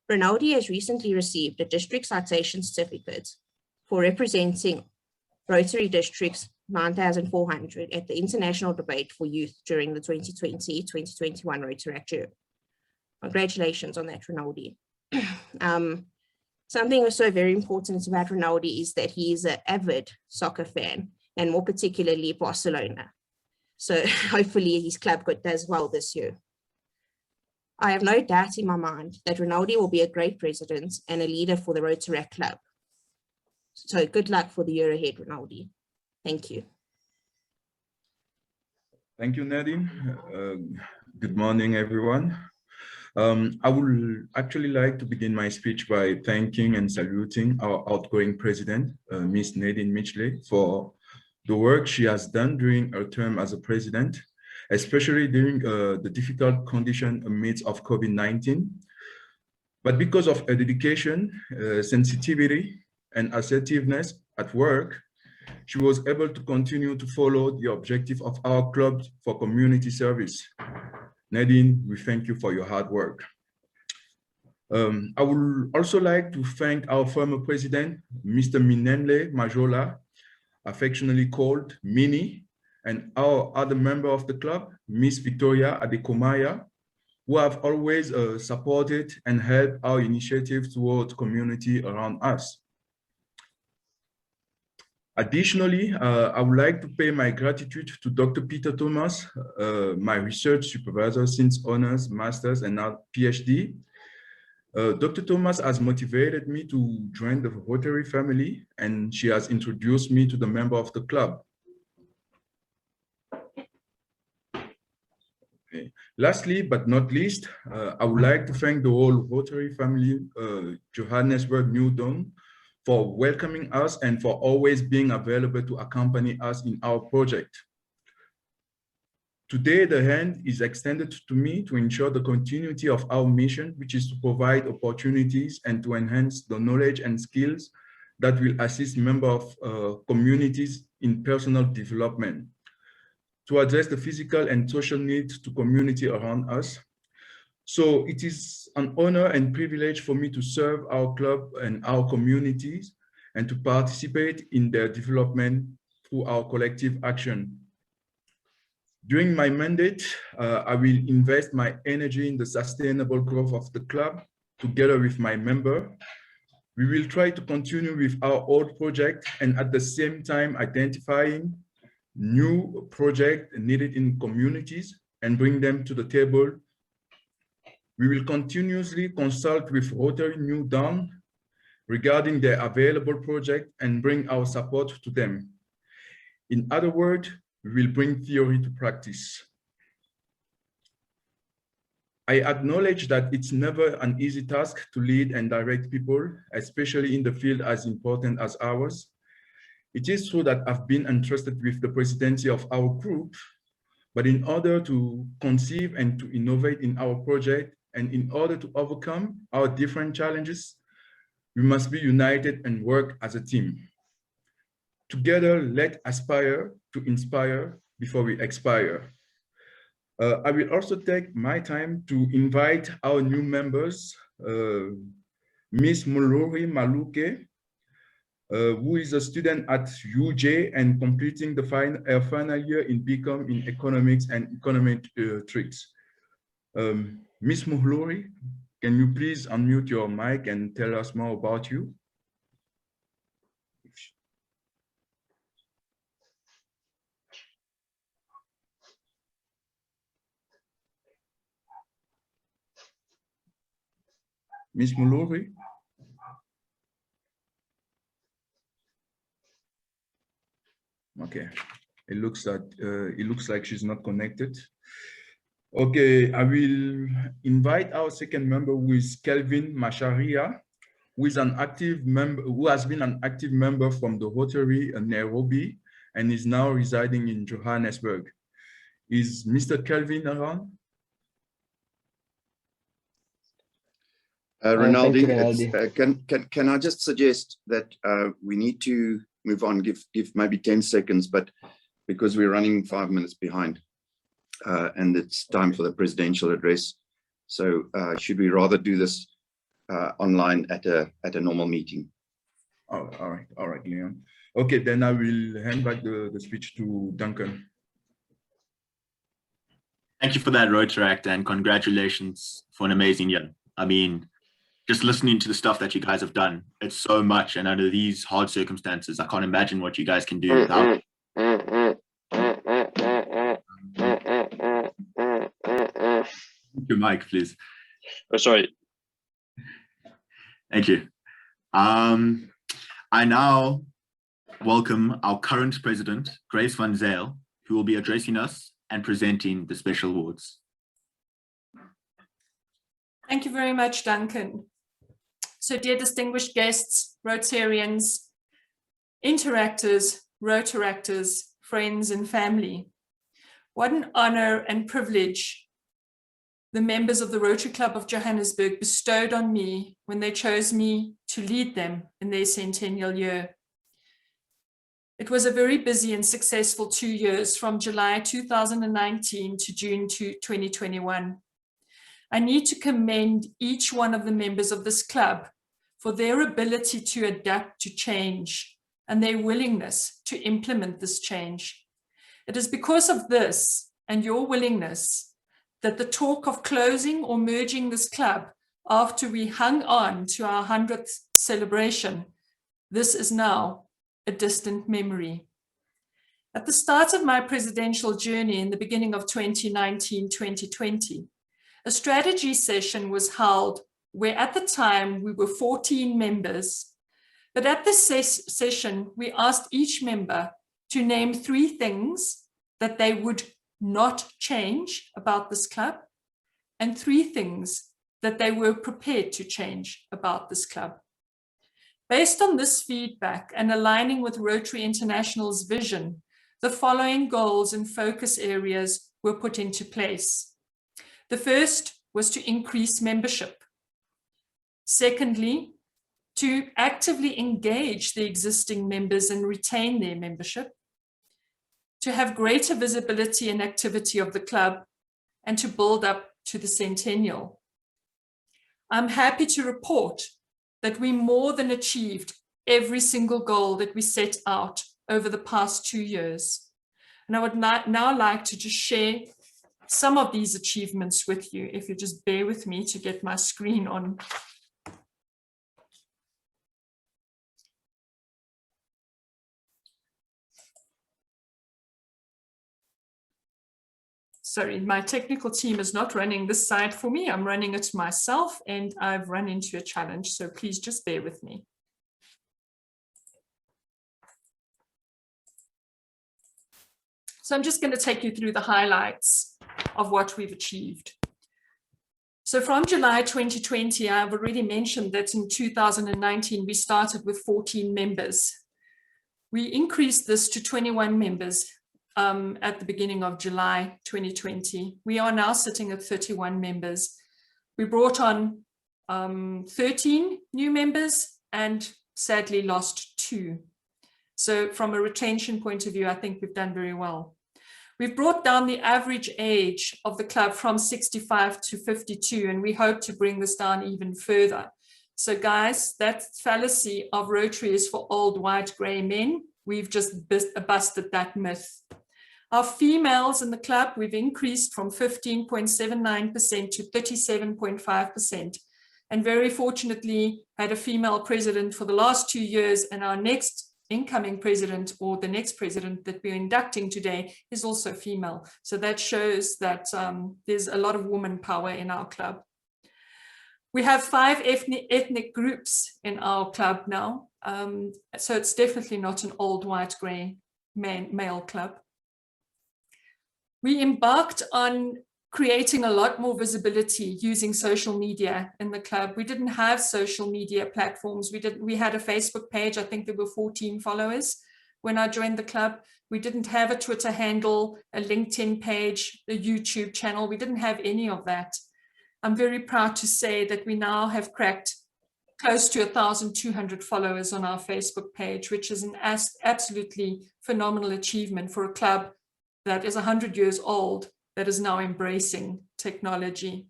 Renaldy has recently received a district citation certificate for representing Rotary District's 9,400 at the International Debate for Youth during the 2020-2021 Rotaract year. Congratulations on that, Renaldy. Something also very important about Renaldy is that he is an avid soccer fan, and more particularly Barcelona. So hopefully his club does well this year. I have no doubt in my mind that Renaldy will be a great president and a leader for the Rotaract Club. So good luck for the year ahead, Renaldy. Thank you. Thank you, Nadine. Good morning, everyone. I would actually like to begin my speech by thanking and saluting our outgoing president, Ms. Nadine Mitchley, for the work she has done during her term as a president, especially during the difficult condition amidst of COVID-19. But because of her dedication, sensitivity, and assertiveness at work, she was able to continue to follow the objective of our club for community service. Nadine, we thank you for your hard work. I would also like to thank our former president, Mr. Minenle Majola, affectionately called Mini, and our other member of the club, Miss Victoria Adekomaya, who have always supported and helped our initiatives towards community around us. Additionally, I would like to pay my gratitude to Dr. Peter Thomas, my research supervisor since honors, masters, and now PhD. Dr. Thomas has motivated me to join the Rotary family, and she has introduced me to the member of the club. Okay. Lastly, but not least, I would like to thank the whole Rotary family, Johannesburg New Dawn, for welcoming us and for always being available to accompany us in our project. Today, the hand is extended to me to ensure the continuity of our mission, which is to provide opportunities and to enhance the knowledge and skills that will assist members of communities in personal development, to address the physical and social needs to community around us. So it is an honor and privilege for me to serve our club and our communities and to participate in their development through our collective action. During my mandate, I will invest my energy in the sustainable growth of the club together with my member. We will try to continue with our old project and at the same time identifying new projects needed in communities and bring them to the table. We will continuously consult with Rotary New Dawn regarding their available project and bring our support to them. In other words, we will bring theory to practice. I acknowledge that it's never an easy task to lead and direct people, especially in the field as important as ours. It is true that I've been entrusted with the presidency of our group, but in order to conceive and to innovate in our project, and in order to overcome our different challenges, we must be united and work as a team. Together, let's aspire to inspire before we expire. I will also take my time to invite our new members, Ms. Muluri Maluke, who is a student at UJ and completing the final year in BCom in economics and econometrics. Ms. Muluri, can you please unmute your mic and tell us more about you? Ms. Muluri? Okay, it looks like she's not connected. Okay, I will invite our second member, who is Kelvin Masharia, who is an active member, who has been an active member from the Rotary in Nairobi and is now residing in Johannesburg. Is Mr. Kelvin around? Renaldy, can I just suggest that we need to move on, give maybe 10 seconds, but because we're running 5 minutes behind and it's time for the presidential address. So should we rather do this online at a normal meeting? Oh, all right, Leon. Okay, then I will hand back the speech to Duncan. Thank you for that, Rotaract, and congratulations for an amazing year. I mean, just listening to the stuff that you guys have done, it's so much, and under these hard circumstances, I can't imagine what you guys can do without. Your mic, please. Oh, sorry. Thank you. I now welcome our current president, Grace van Zyl, who will be addressing us and presenting the special awards. Thank you very much, Duncan. So dear distinguished guests, Rotarians, interactors, Rotaractors, friends and family, what an honor and privilege the members of the Rotary Club of Johannesburg bestowed on me when they chose me to lead them in their centennial year. It was a very busy and successful 2 years from July 2019 to June 2021. I need to commend each one of the members of this club for their ability to adapt to change and their willingness to implement this change. It is because of this and your willingness that the talk of closing or merging this club after we hung on to our 100th celebration, this is now a distant memory. At the start of my presidential journey in the beginning of 2019-2020, a strategy session was held where at the time we were 14 members, but at this session we asked each member to name 3 things that they would not change about this club and 3 things that they were prepared to change about this club. Based on this feedback and aligning with Rotary International's vision, the following goals and focus areas were put into place. The first was to increase membership. Secondly, to actively engage the existing members and retain their membership. To have greater visibility and activity of the club, and to build up to the centennial. I'm happy to report that we more than achieved every single goal that we set out over the past 2 years. And I would now like to just share some of these achievements with you, if you just bear with me to get my screen on. Sorry, my technical team is not running this side for me. I'm running it myself and I've run into a challenge, so please just bear with me. So I'm just going to take you through the highlights of what we've achieved. So from July 2020, I've already mentioned that in 2019, we started with 14 members. We increased this to 21 members at the beginning of July 2020. We are now sitting at 31 members. We brought on 13 new members and sadly lost 2. So from a retention point of view, I think we've done very well. We've brought down the average age of the club from 65 to 52, and we hope to bring this down even further. So guys, that fallacy of Rotary is for old white gray men. We've just busted that myth. Our females in the club, we've increased from 15.79% to 37.5%. And very fortunately had a female president for the last 2 years, and our next incoming president, or the next president that we're inducting today, is also female. So that shows that there's a lot of woman power in our club. We have 5 ethnic groups in our club now. So it's definitely not an old white grey male club. We embarked on creating a lot more visibility using social media in the club. We didn't have social media platforms. We had a Facebook page. I think there were 14 followers when I joined the club. We didn't have a Twitter handle, a LinkedIn page, a YouTube channel. We didn't have any of that. I'm very proud to say that we now have cracked close to 1,200 followers on our Facebook page, which is an absolutely phenomenal achievement for a club that is 100 years old, that is now embracing technology.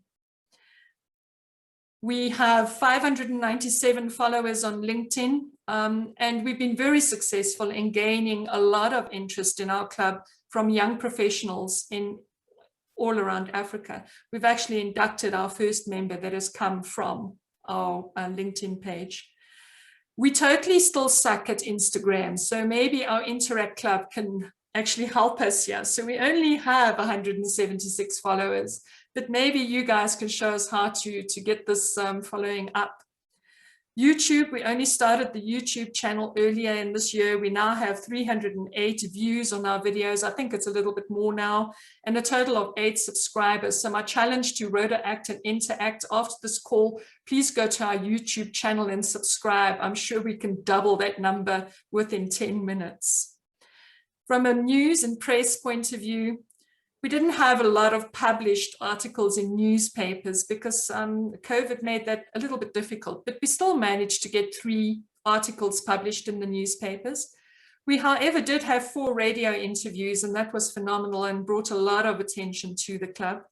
We have 597 followers on LinkedIn, and we've been very successful in gaining a lot of interest in our club from young professionals in all around Africa. We've actually inducted our first member that has come from our LinkedIn page. We totally still suck at Instagram, so maybe our Interact Club can actually help us here. So we only have 176 followers, but maybe you guys can show us how to get this following up. YouTube, we only started the YouTube channel earlier in this year. We now have 308 views on our videos. I think it's a little bit more now, and a total of 8 subscribers. So my challenge to Rotaract and Interact after this call, please go to our YouTube channel and subscribe. I'm sure we can double that number within 10 minutes. From a news and press point of view, we didn't have a lot of published articles in newspapers because COVID made that a little bit difficult, but we still managed to get 3 articles published in the newspapers. We, however, did have 4 radio interviews, and that was phenomenal and brought a lot of attention to the club.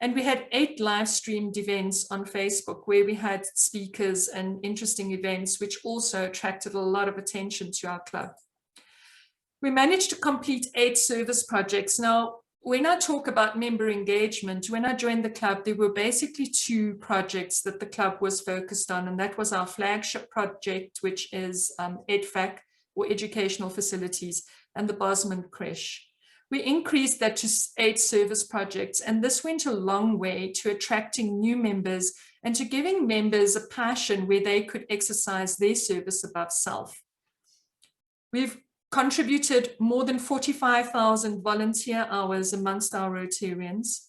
And we had 8 live streamed events on Facebook where we had speakers and interesting events, which also attracted a lot of attention to our club. We managed to complete 8 service projects. Now, when I talk about member engagement, when I joined the club, there were basically 2 projects that the club was focused on, and that was our flagship project, which is EdFac, or Educational Facilities, and the Bosman Creche. We increased that to 8 service projects, and this went a long way to attracting new members and to giving members a passion where they could exercise their service above self. We've contributed more than 45,000 volunteer hours amongst our Rotarians.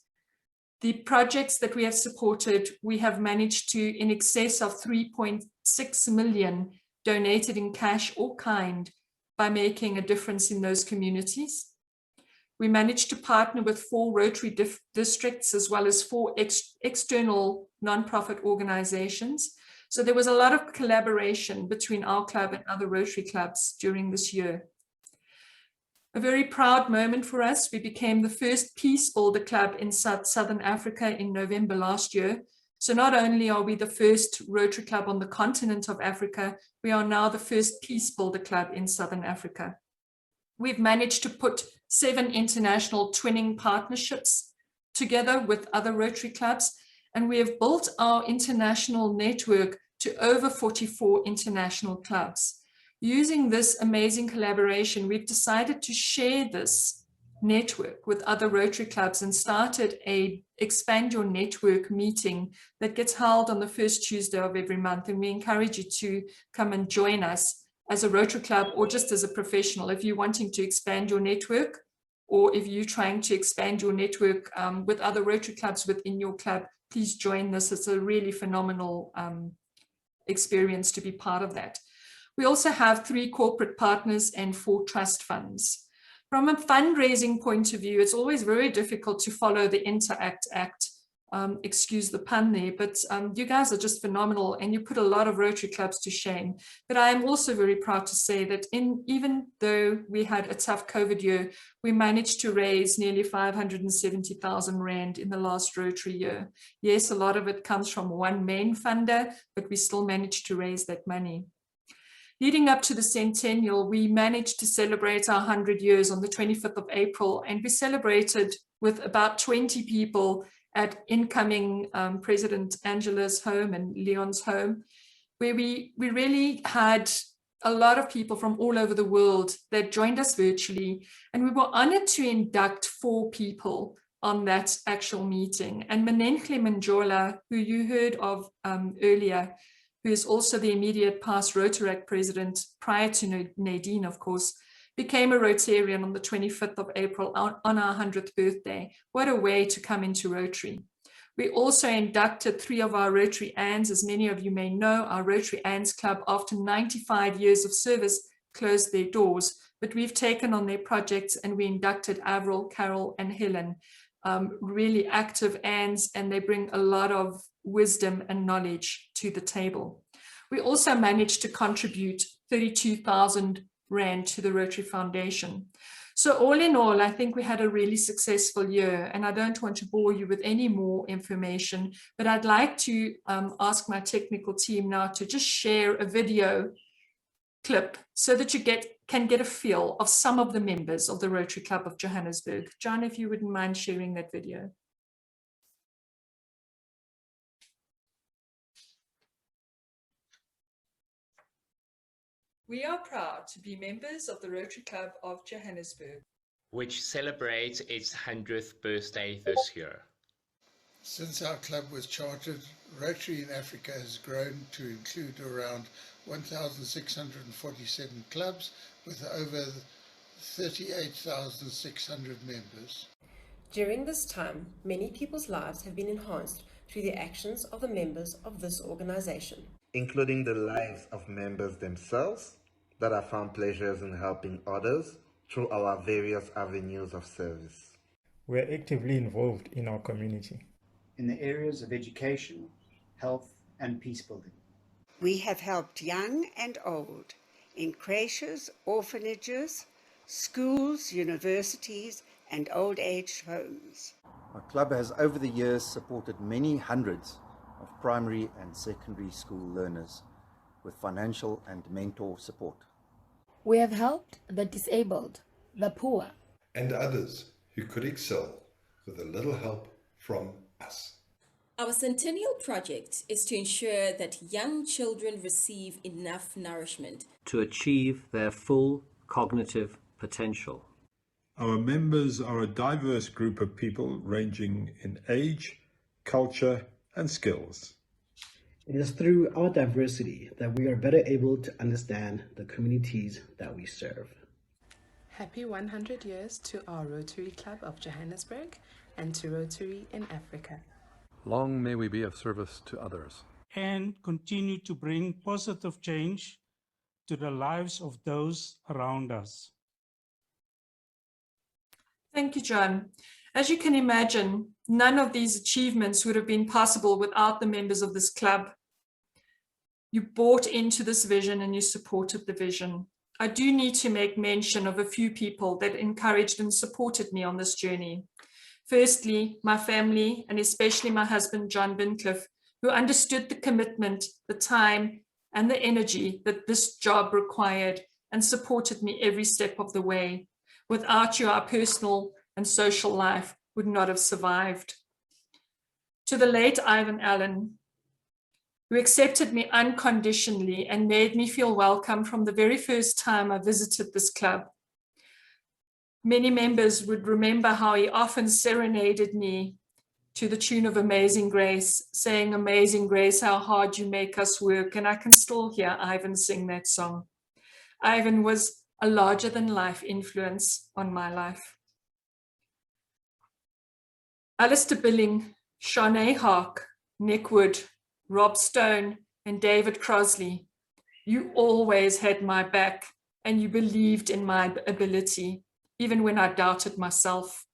The projects that we have supported, we have managed to, in excess of 3.6 million donated in cash or kind by making a difference in those communities. We managed to partner with 4 Rotary districts as well as 4 external nonprofit organizations. So there was a lot of collaboration between our club and other Rotary clubs during this year. A very proud moment for us. We became the first Peace Builder club in Southern Africa in November last year. So not only are we the first Rotary club on the continent of Africa, we are now the first Peace Builder club in Southern Africa. We've managed to put 7 international twinning partnerships together with other Rotary clubs, and we have built our international network to over 44 international clubs. Using this amazing collaboration, we've decided to share this network with other Rotary clubs and started a Expand Your Network meeting that gets held on the first Tuesday of every month. And we encourage you to come and join us as a Rotary club or just as a professional. If you're wanting to expand your network, or if you're trying to expand your network with other Rotary clubs within your club, please join this. It's a really phenomenal experience to be part of that. We also have 3 corporate partners and 4 trust funds. From a fundraising point of view, it's always very difficult to follow the Interact Act. Excuse the pun there, but you guys are just phenomenal and you put a lot of Rotary clubs to shame. But I am also very proud to say that even though we had a tough COVID year, we managed to raise nearly 570,000 Rand in the last Rotary year. Yes, a lot of it comes from one main funder, but we still managed to raise that money. Leading up to the centennial, we managed to celebrate our 100 years on the 25th of April, and we celebrated with about 20 people at incoming President Angela's home and Leon's home, where we really had a lot of people from all over the world that joined us virtually. And we were honored to induct 4 people on that actual meeting. And Menenhle Manjola, who you heard of earlier, who is also the immediate past Rotaract president prior to Nadine, of course, became a Rotarian on the 25th of April on our 100th birthday. What a way to come into Rotary. We also inducted 3 of our Rotary Anns. As many of you may know, our Rotary Anns Club, after 95 years of service, closed their doors, but we've taken on their projects and we inducted Avril, Carol, and Helen, really active Anns, and they bring a lot of wisdom and knowledge to the table. We also managed to contribute 32,000 Rand to the Rotary Foundation. So all in all, I think we had a really successful year, and I don't want to bore you with any more information, but I'd like to ask my technical team now to just share a video clip so that you can get a feel of some of the members of the Rotary Club of Johannesburg. John, if you wouldn't mind sharing that video. We are proud to be members of the Rotary Club of Johannesburg, which celebrates its 100th birthday this year. Since our club was chartered, Rotary in Africa has grown to include around 1,647 clubs with over 38,600 members. During this time, many people's lives have been enhanced through the actions of the members of this organization, including the lives of members themselves that have found pleasures in helping others through our various avenues of service. We are actively involved in our community in the areas of education, health, and peace building. We have helped young and old in creches, orphanages, schools, universities, and old age homes. Our club has over the years supported many hundreds of primary and secondary school learners with financial and mentor support. We have helped the disabled, the poor, and others who could excel with a little help from us. Our centennial project is to ensure that young children receive enough nourishment to achieve their full cognitive potential. Our members are a diverse group of people ranging in age, culture, and skills. It is through our diversity that we are better able to understand the communities that we serve. Happy 100 years to our Rotary Club of Johannesburg and to Rotary in Africa. Long may we be of service to others. And continue to bring positive change to the lives of those around us. Thank you, John. As you can imagine, none of these achievements would have been possible without the members of this club. You bought into this vision and you supported the vision. I do need to make mention of a few people that encouraged and supported me on this journey. Firstly, my family, and especially my husband, John Bincliffe, who understood the commitment, the time, and the energy that this job required and supported me every step of the way. Without you, our personal and social life would not have survived. To the late Ivan Allen, who accepted me unconditionally and made me feel welcome from the very first time I visited this club. Many members would remember how he often serenaded me to the tune of Amazing Grace, saying, "Amazing Grace, how hard you make us work." And I can still hear Ivan sing that song. Ivan was a larger than life influence on my life. Alistair Billing, Shanae Hark, Nick Wood, Rob Stone, and David Crosley, you always had my back and you believed in my ability, even when I doubted myself.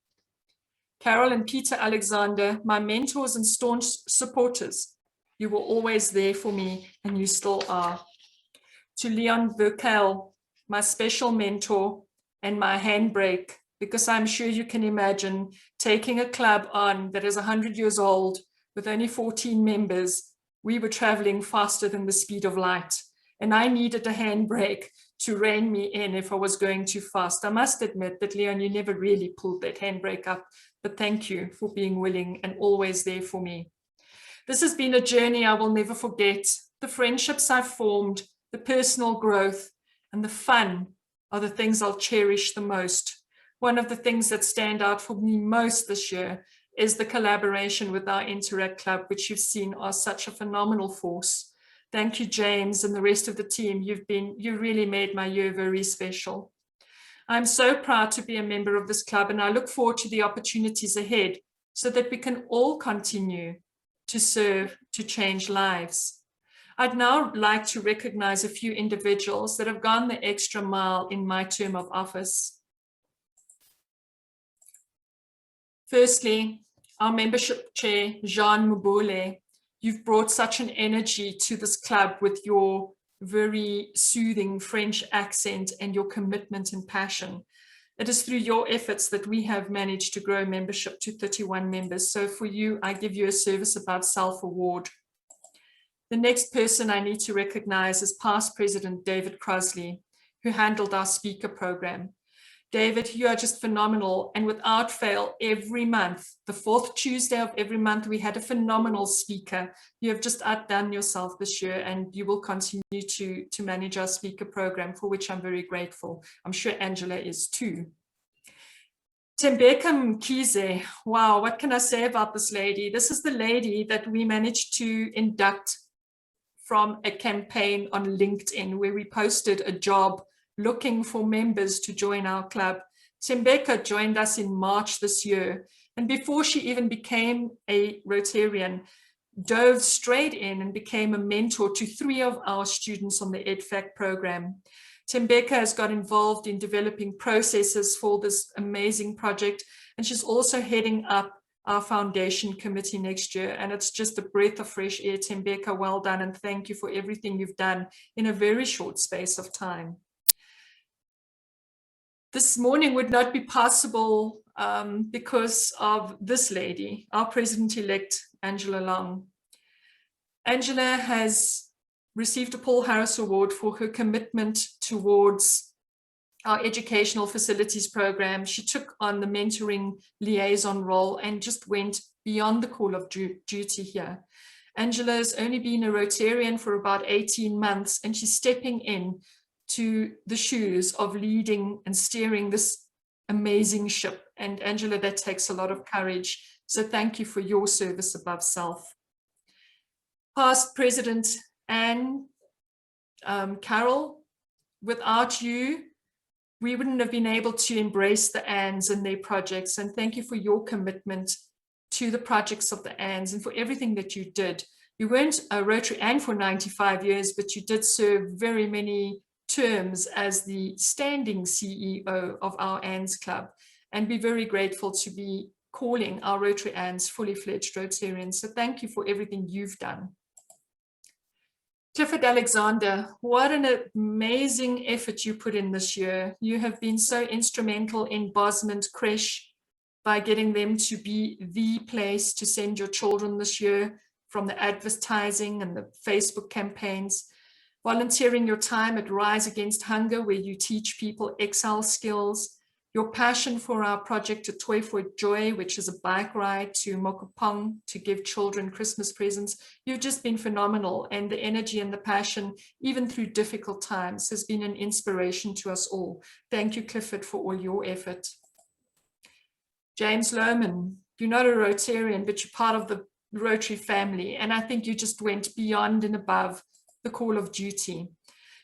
Carol and Peter Alexander, my mentors and staunch supporters, you were always there for me and you still are. To Leon Verkel, my special mentor and my handbrake, because I'm sure you can imagine taking a club on that is 100 years old with only 14 members. We were traveling faster than the speed of light, and I needed a handbrake to rein me in if I was going too fast. I must admit that, Leon, you never really pulled that handbrake up, but thank you for being willing and always there for me. This has been a journey I will never forget. The friendships I've formed, the personal growth, and the fun are the things I'll cherish the most. one of the things that stand out for me most this year is the collaboration with our Interact Club, which you've seen are such a phenomenal force. Thank you, James, and the rest of the team. You really made my year very special. I'm so proud to be a member of this club, and I look forward to the opportunities ahead so that we can all continue to serve, to change lives. I'd now like to recognize a few individuals that have gone the extra mile in my term of office. Firstly, our membership chair, Jean Mubule. You've brought such an energy to this club with your very soothing French accent and your commitment and passion. It is through your efforts that we have managed to grow membership to 31 members. So for you, I give you a Service Above Self award. The next person I need to recognize is past President David Crosley, who handled our speaker program. David, you are just phenomenal. And without fail, every month, the 4th Tuesday of every month, we had a phenomenal speaker. You have just outdone yourself this year, and you will continue to manage our speaker program, for which I'm very grateful. I'm sure Angela is too. Tembeka Mkize, wow, what can I say about this lady? This is the lady that we managed to induct from a campaign on LinkedIn, where we posted a job looking for members to join our club. Tembeka joined us in March this year, and before she even became a Rotarian, dove straight in and became a mentor to 3 of our students on the EdFac program. Tembeka has got involved in developing processes for this amazing project, and she's also heading up our foundation committee next year, and it's just a breath of fresh air. Tembeka, well done, and thank you for everything you've done in a very short space of time. This morning would not be possible because of this lady, our President-elect, Angela Long. Angela has received a Paul Harris Award for her commitment towards our educational facilities program. She took on the mentoring liaison role and just went beyond the call of duty here. Angela has only been a Rotarian for about 18 months, and she's stepping in to the shoes of leading and steering this amazing ship. And Angela, that takes a lot of courage. So thank you for your service above self. Past President Anne Carroll, without you, we wouldn't have been able to embrace the Anns and their projects. And thank you for your commitment to the projects of the Anns and for everything that you did. You weren't a Rotary Ann for 95 years, but you did serve very many terms as the standing CEO of our Anns Club, and be very grateful to be calling our Rotary Anns fully fledged Rotarians. So thank you for everything you've done. Clifford Alexander, what an amazing effort you put in this year. You have been so instrumental in Bosmond Creche by getting them to be the place to send your children this year, from the advertising and the Facebook campaigns. Volunteering your time at Rise Against Hunger, where you teach people Excel skills, your passion for our project A Toy for Joy, which is a bike ride to Mokopong to give children Christmas presents. You've just been phenomenal, and the energy and the passion, even through difficult times, has been an inspiration to us all. Thank you, Clifford, for all your effort. James Lohman, you're not a Rotarian, but you're part of the Rotary family, and I think you just went beyond and above the call of duty.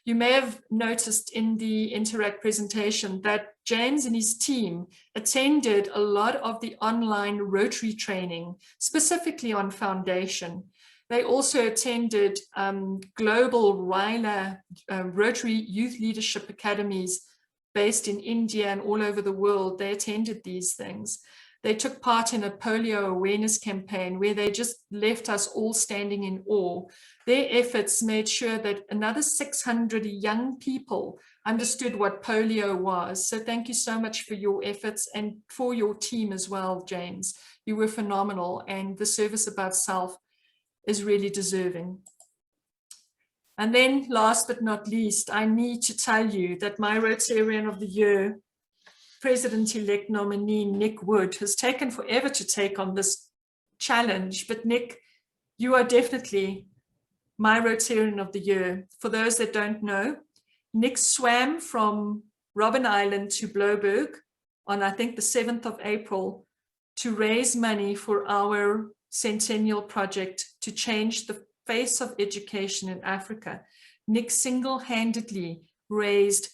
You may have noticed in the Interact presentation that James and his team attended a lot of the online Rotary training, specifically on foundation. They also attended global RILA, Rotary Youth Leadership Academies based in India and all over the world. They attended these things. They took part in a polio awareness campaign where they just left us all standing in awe. Their efforts made sure that another 600 young people understood what polio was. So thank you so much for your efforts and for your team as well, James. You were phenomenal, and the service above self is really deserving. And then last but not least, I need to tell you that my Rotarian of the Year, President-elect nominee Nick Wood, has taken forever to take on this challenge. But Nick, you are definitely my Rotarian of the Year. For those that don't know, Nick swam from Robben Island to Bloberg on, I think, the 7th of April to raise money for our centennial project to change the face of education in Africa. Nick single-handedly raised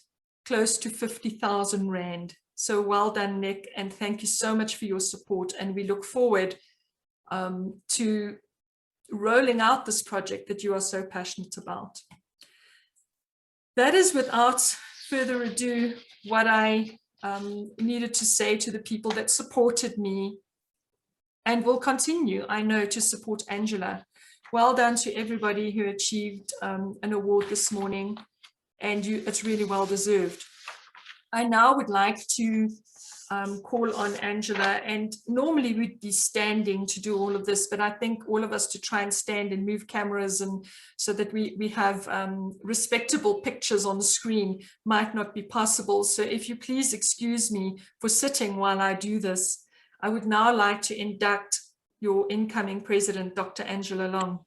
close to 50,000 Rand. So well done, Nick, and thank you so much for your support. And we look forward to rolling out this project that you are so passionate about. That is, without further ado, what I needed to say to the people that supported me and will continue, I know, to support Angela. Well done to everybody who achieved an award this morning, and it's really well deserved. I now would like to call on Angela, and normally we'd be standing to do all of this, but I think all of us to try and stand and move cameras and so that we have respectable pictures on the screen might not be possible. So if you please excuse me for sitting while I do this, I would now like to induct your incoming president, Dr. Angela Long.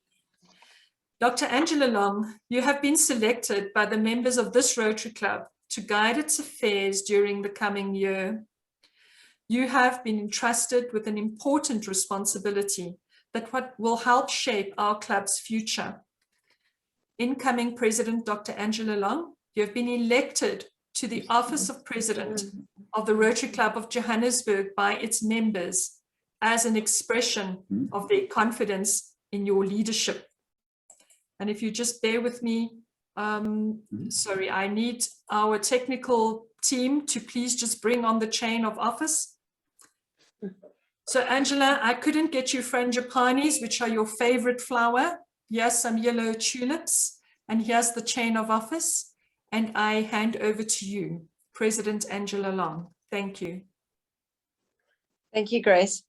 Dr. Angela Long, you have been selected by the members of this Rotary Club to guide its affairs during the coming year. You have been entrusted with an important responsibility that will help shape our club's future. Incoming President Dr. Angela Long, you have been elected to the office of President of the Rotary Club of Johannesburg by its members as an expression of their confidence in your leadership. And if you just bear with me, sorry, I need our technical team to please just bring on the chain of office. So Angela, I couldn't get you frangipanis, which are your favorite flower. Here's some yellow tulips, and here's the chain of office. And I hand over to you, President Angela Long. Thank you. Thank you, Grace.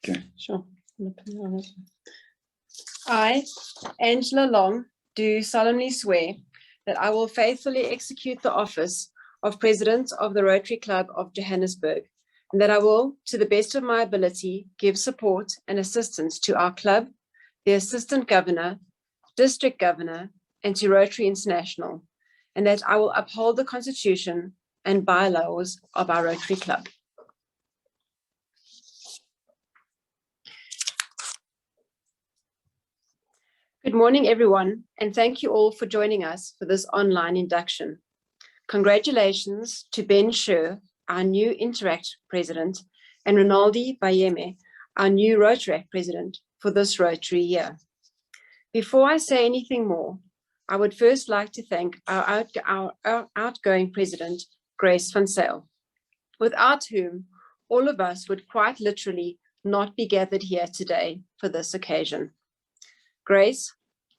Okay. Sure. I, Angela Long, do solemnly swear that I will faithfully execute the office of President of the Rotary Club of Johannesburg, and that I will, to the best of my ability, give support and assistance to our club, the Assistant Governor, District Governor, and to Rotary International, and that I will uphold the Constitution and bylaws of our Rotary Club. Good morning, everyone, and thank you all for joining us for this online induction. Congratulations to Scher, our new Interact President, and Renaldy Beyeme, our new Rotaract President for this Rotary year. Before I say anything more, I would first like to thank our outgoing President, Grace van Zyl, without whom all of us would quite literally not be gathered here today for this occasion. Grace,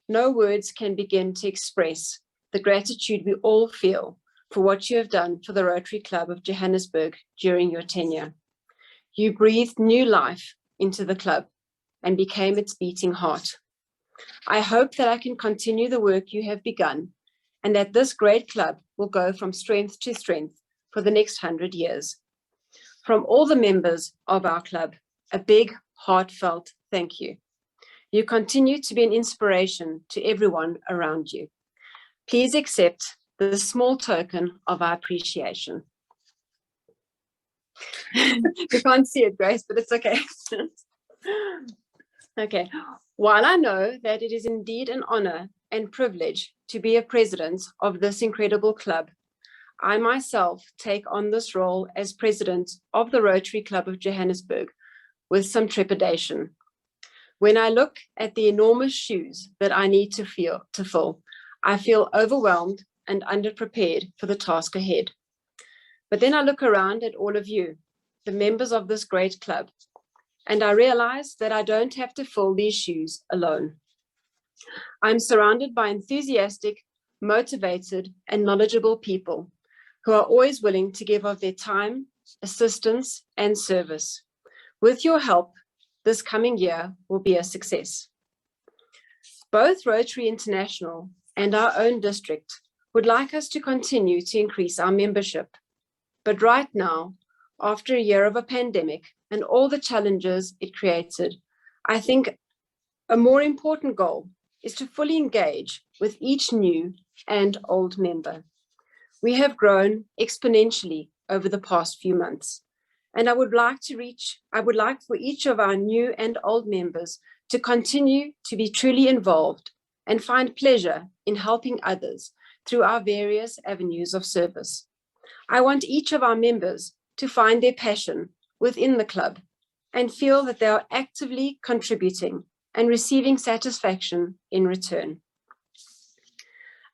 no words can begin to express the gratitude we all feel for what you have done for the Rotary Club of Johannesburg during your tenure. You breathed new life into the club and became its beating heart. I hope that I can continue the work you have begun and that this great club will go from strength to strength for the next 100 years. From all the members of our club, a big, heartfelt thank you. You continue to be an inspiration to everyone around you. Please accept this small token of our appreciation. You can't see it, Grace, but it's okay. Okay. While I know that it is indeed an honor and privilege to be a president of this incredible club, I myself take on this role as president of the Rotary Club of Johannesburg with some trepidation. When I look at the enormous shoes that I need to fill, I feel overwhelmed and underprepared for the task ahead. But then I look around at all of you, the members of this great club, and I realize that I don't have to fill these shoes alone. I'm surrounded by enthusiastic, motivated, and knowledgeable people who are always willing to give of their time, assistance, and service. With your help, this coming year will be a success. Both Rotary International and our own district would like us to continue to increase our membership. But right now, after a year of a pandemic and all the challenges it created, I think a more important goal is to fully engage with each new and old member. We have grown exponentially over the past few months, and I would like for each of our new and old members to continue to be truly involved and find pleasure in helping others through our various avenues of service. I want each of our members to find their passion within the club and feel that they are actively contributing and receiving satisfaction in return.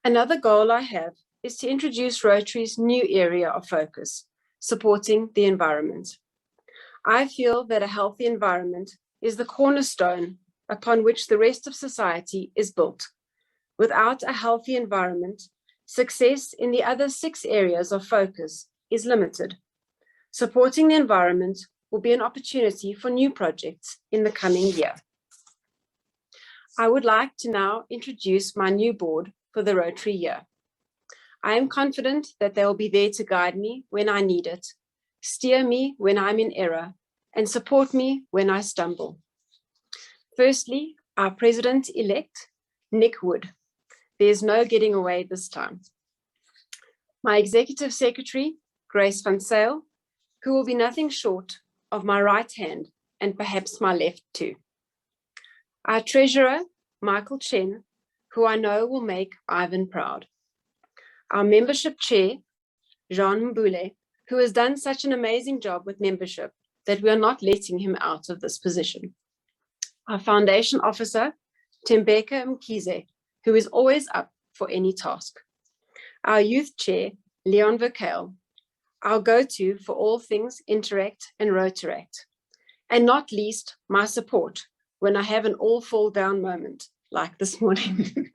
Another goal I have is to introduce Rotary's new area of focus, supporting the environment. I feel that a healthy environment is the cornerstone upon which the rest of society is built. Without a healthy environment, success in the other 6 areas of focus is limited. Supporting the environment will be an opportunity for new projects in the coming year. I would like to now introduce my new board for the Rotary year. I am confident that they will be there to guide me when I need it, steer me when I'm in error, and support me when I stumble. Firstly, our President-elect, Nick Wood. There's no getting away this time. My Executive Secretary, Grace van Sale, who will be nothing short of my right hand and perhaps my left too. Our Treasurer, Michael Chen, who I know will make Ivan proud. Our Membership Chair, Jean Mbule, who has done such an amazing job with membership that we are not letting him out of this position. Our Foundation Officer, Tembeka Mkize, who is always up for any task. Our Youth Chair, Leon Verkale, our go-to for all things Interact and Rotaract. And not least, my support when I have an all fall down moment like this morning.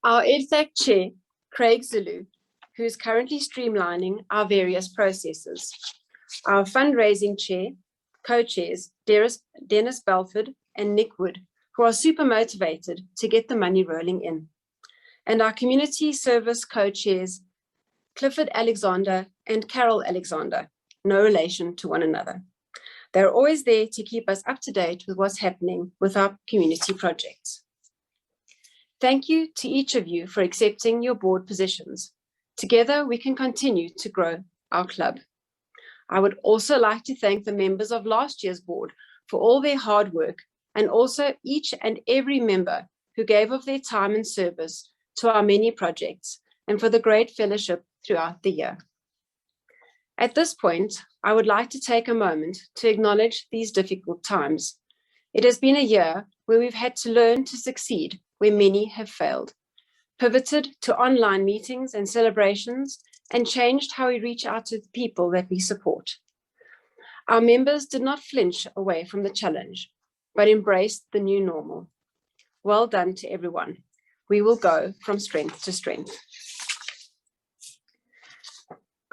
Our EdTech Chair, Craig Zulu, who is currently streamlining our various processes. Our Fundraising Chair, Co-Chairs, Dennis Belford and Nick Wood, who are super motivated to get the money rolling in. And our Community Service Co-Chairs, Clifford Alexander and Carol Alexander, no relation to one another. They're always there to keep us up to date with what's happening with our community projects. Thank you to each of you for accepting your board positions. Together, we can continue to grow our club. I would also like to thank the members of last year's board for all their hard work, and also each and every member who gave of their time and service to our many projects, and for the great fellowship throughout the year. At this point, I would like to take a moment to acknowledge these difficult times. It has been a year where we've had to learn to succeed where many have failed, pivoted to online meetings and celebrations, and changed how we reach out to the people that we support. Our members did not flinch away from the challenge, but embraced the new normal. Well done to everyone. We will go from strength to strength.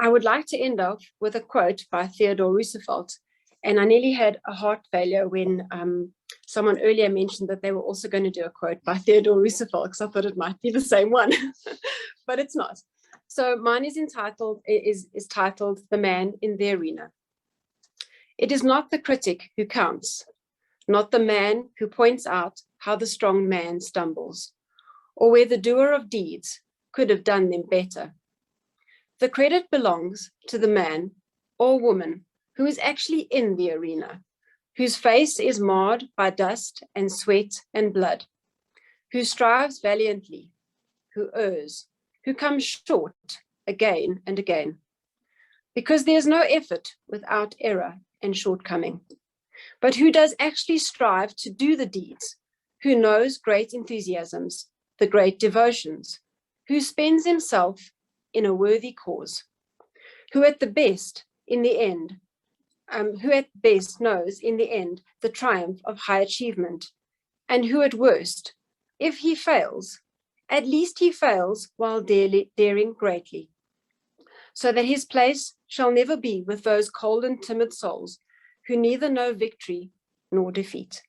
I would like to end off with a quote by Theodore Roosevelt, and I nearly had a heart failure when someone earlier mentioned that they were also going to do a quote by Theodore Roosevelt, because I thought it might be the same one, but it's not. So mine is titled The Man in the Arena. It is not the critic who counts, not the man who points out how the strong man stumbles, or where the doer of deeds could have done them better. The credit belongs to the man or woman who is actually in the arena, whose face is marred by dust and sweat and blood, who strives valiantly, who errs, who comes short again and again. Because there's no effort without error and shortcoming, but who does actually strive to do the deeds, who knows great enthusiasms, the great devotions, who spends himself in a worthy cause, who at the best in the end, knows in the end the triumph of high achievement, and who at worst, if he fails, at least he fails while daring greatly, so that his place shall never be with those cold and timid souls who neither know victory nor defeat.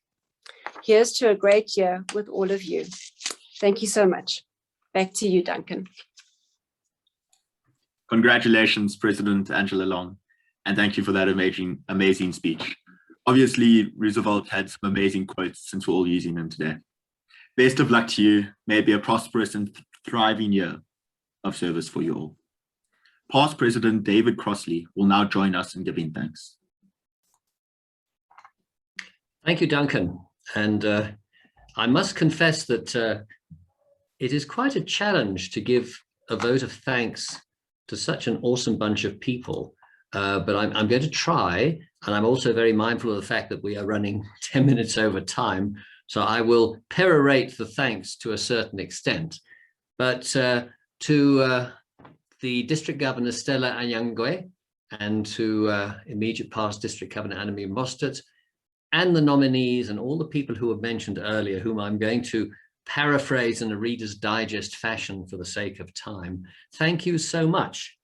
Here's to a great year with all of you. Thank you so much. Back to you, Duncan. Congratulations, President Angela Long, and thank you for that amazing speech. Obviously, Roosevelt had some amazing quotes since we're all using them today. Best of luck to you. May it be a prosperous and thriving year of service for you all. Past President David Crossley will now join us in giving thanks. Thank you, Duncan. And I must confess that it is quite a challenge to give a vote of thanks to such an awesome bunch of people. But I'm going to try, and I'm also very mindful of the fact that we are running 10 minutes over time, so I will perorate the thanks to a certain extent. But to the District Governor Stella Anyangwe, and to immediate past District Governor Annemie Mostert, and the nominees and all the people who were mentioned earlier, whom I'm going to paraphrase in a Reader's Digest fashion for the sake of time, thank you so much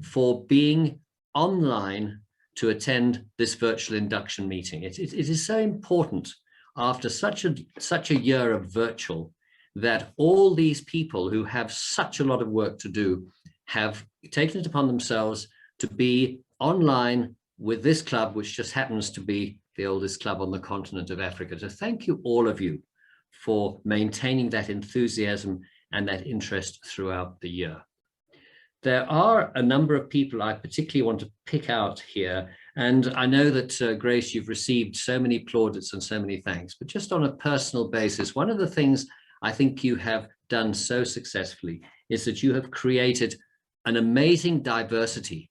for being online to attend this virtual induction meeting. It is so important after such a year of virtual that all these people who have such a lot of work to do have taken it upon themselves to be online with this club, which just happens to be the oldest club on the continent of Africa. So thank you, all of you, for maintaining that enthusiasm and that interest throughout the year. There are a number of people I particularly want to pick out here, and I know that, Grace, you've received so many plaudits and so many thanks, but just on a personal basis, one of the things I think you have done so successfully is that you have created an amazing diversity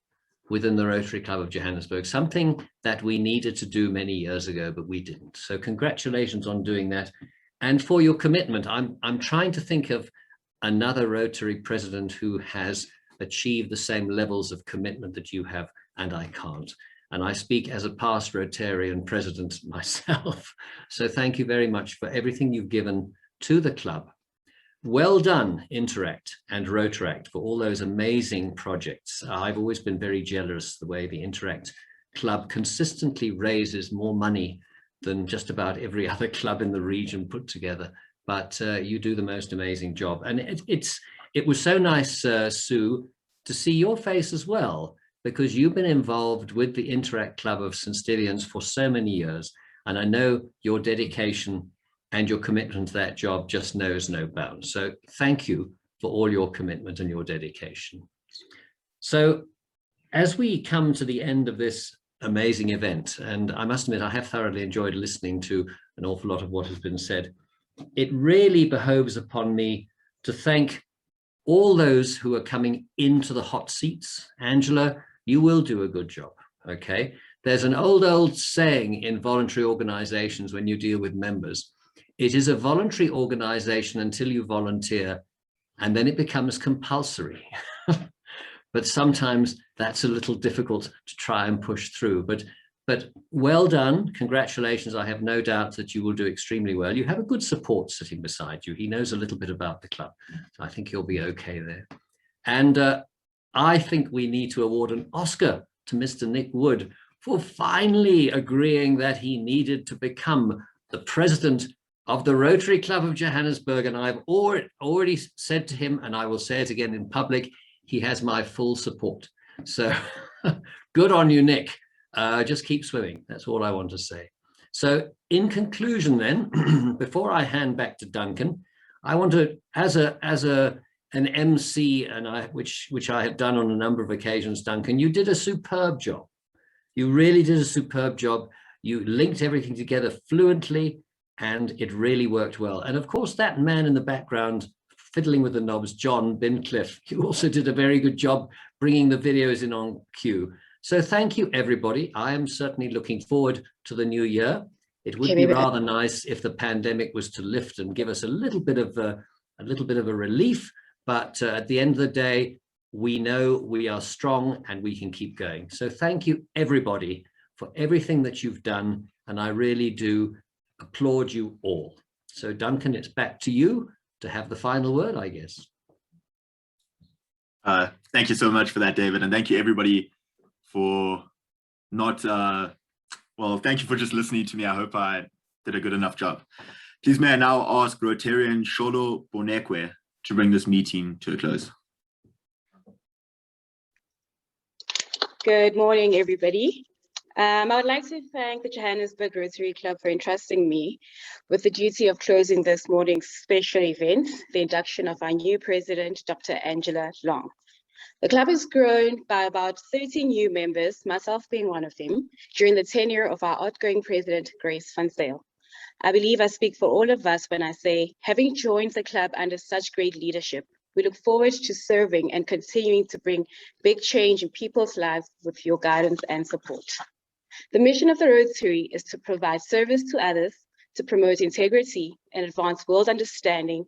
within the Rotary Club of Johannesburg, something that we needed to do many years ago, but we didn't. So congratulations on doing that. And for your commitment. I'm trying to think of another Rotary president who has achieved the same levels of commitment that you have, and I can't. And I speak as a past Rotarian president myself. So thank you very much for everything you've given to the club. Well done, Interact and Rotaract, for all those amazing projects. I've always been very jealous the way the Interact Club consistently raises more money than just about every other club in the region put together. But you do the most amazing job. And it was so nice, Sue, to see your face as well, because you've been involved with the Interact Club of St. Stithians for so many years. And I know your dedication and your commitment to that job just knows no bounds. So thank you for all your commitment and your dedication. So as we come to the end of this amazing event, and I must admit, I have thoroughly enjoyed listening to an awful lot of what has been said, it really behoves upon me to thank all those who are coming into the hot seats. Angela, you will do a good job, okay? There's an old saying in voluntary organizations when you deal with members. It is a voluntary organization until you volunteer, and then it becomes compulsory. But sometimes that's a little difficult to try and push through. But well done, congratulations. I have no doubt that you will do extremely well. You have a good support sitting beside you. He knows a little bit about the club. So I think he'll be okay there. And I think we need to award an Oscar to Mr. Nick Wood for finally agreeing that he needed to become the president of the Rotary Club of Johannesburg. And I've already said to him, and I will say it again in public, he has my full support. So good on you, Nick. Just keep swimming. That's all I want to say. So in conclusion then, before I hand back to Duncan, I want to, as an MC, and which I have done on a number of occasions, Duncan, you did a superb job. You really did a superb job. You linked everything together fluently, and it really worked well. And of course, that man in the background, fiddling with the knobs, John Bincliffe, you also did a very good job bringing the videos in on cue. So thank you, everybody. I am certainly looking forward to the new year. It would be rather nice if the pandemic was to lift and give us a little bit of a relief. But at the end of the day, we know we are strong and we can keep going. So thank you, everybody, for everything that you've done. And I really do applaud you all. So Duncan, it's back to you to have the final word, I guess. Thank you so much for that, David. And thank you, everybody, for not, well, thank you for just listening to me. I hope I did a good enough job. Please may I now ask Rotarian Sholo Bonekwe to bring this meeting to a close. Good morning, everybody. I would like to thank the Johannesburg Rotary Club for entrusting me with the duty of closing this morning's special event, the induction of our new president, Dr. Angela Long. The club has grown by about 13 new members, myself being one of them, during the tenure of our outgoing president, Grace van Zyl. I believe I speak for all of us when I say, having joined the club under such great leadership, we look forward to serving and continuing to bring big change in people's lives with your guidance and support. The mission of the Rotary is to provide service to others, to promote integrity and advance world understanding,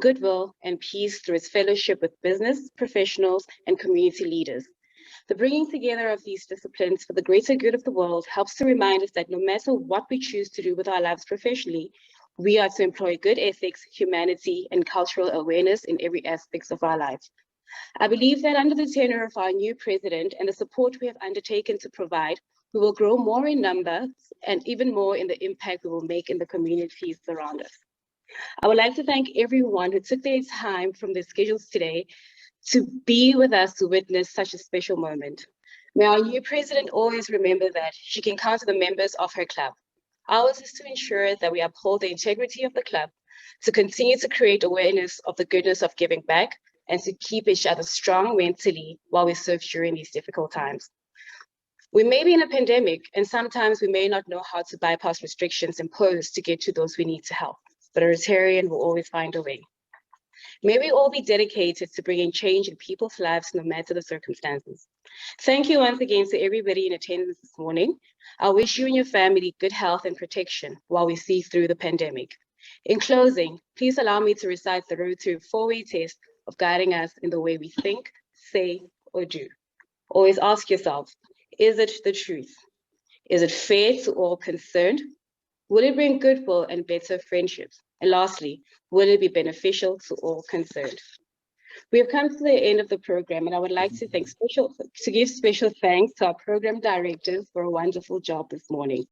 goodwill and peace through its fellowship with business, professionals, and community leaders. The bringing together of these disciplines for the greater good of the world helps to remind us that no matter what we choose to do with our lives professionally, we are to employ good ethics, humanity, and cultural awareness in every aspect of our lives. I believe that under the tenure of our new president and the support we have undertaken to provide, we will grow more in numbers and even more in the impact we will make in the communities around us. I would like to thank everyone who took their time from their schedules today to be with us to witness such a special moment. May our new president always remember that she can count on the members of her club. Ours is to ensure that we uphold the integrity of the club, to continue to create awareness of the goodness of giving back, and to keep each other strong mentally while we serve during these difficult times. We may be in a pandemic, and sometimes we may not know how to bypass restrictions imposed to get to those we need to help, but a Rotarian will always find a way. May we all be dedicated to bringing change in people's lives no matter the circumstances. Thank you once again to everybody in attendance this morning. I wish you and your family good health and protection while we see through the pandemic. In closing, please allow me to recite the Rotary four-way test of guiding us in the way we think, say, or do. Always ask yourself, is it the truth? Is it fair to all concerned? Will it bring goodwill and better friendships? And lastly, will it be beneficial to all concerned? We have come to the end of the program, and I would like to give special thanks to our program directors for a wonderful job this morning.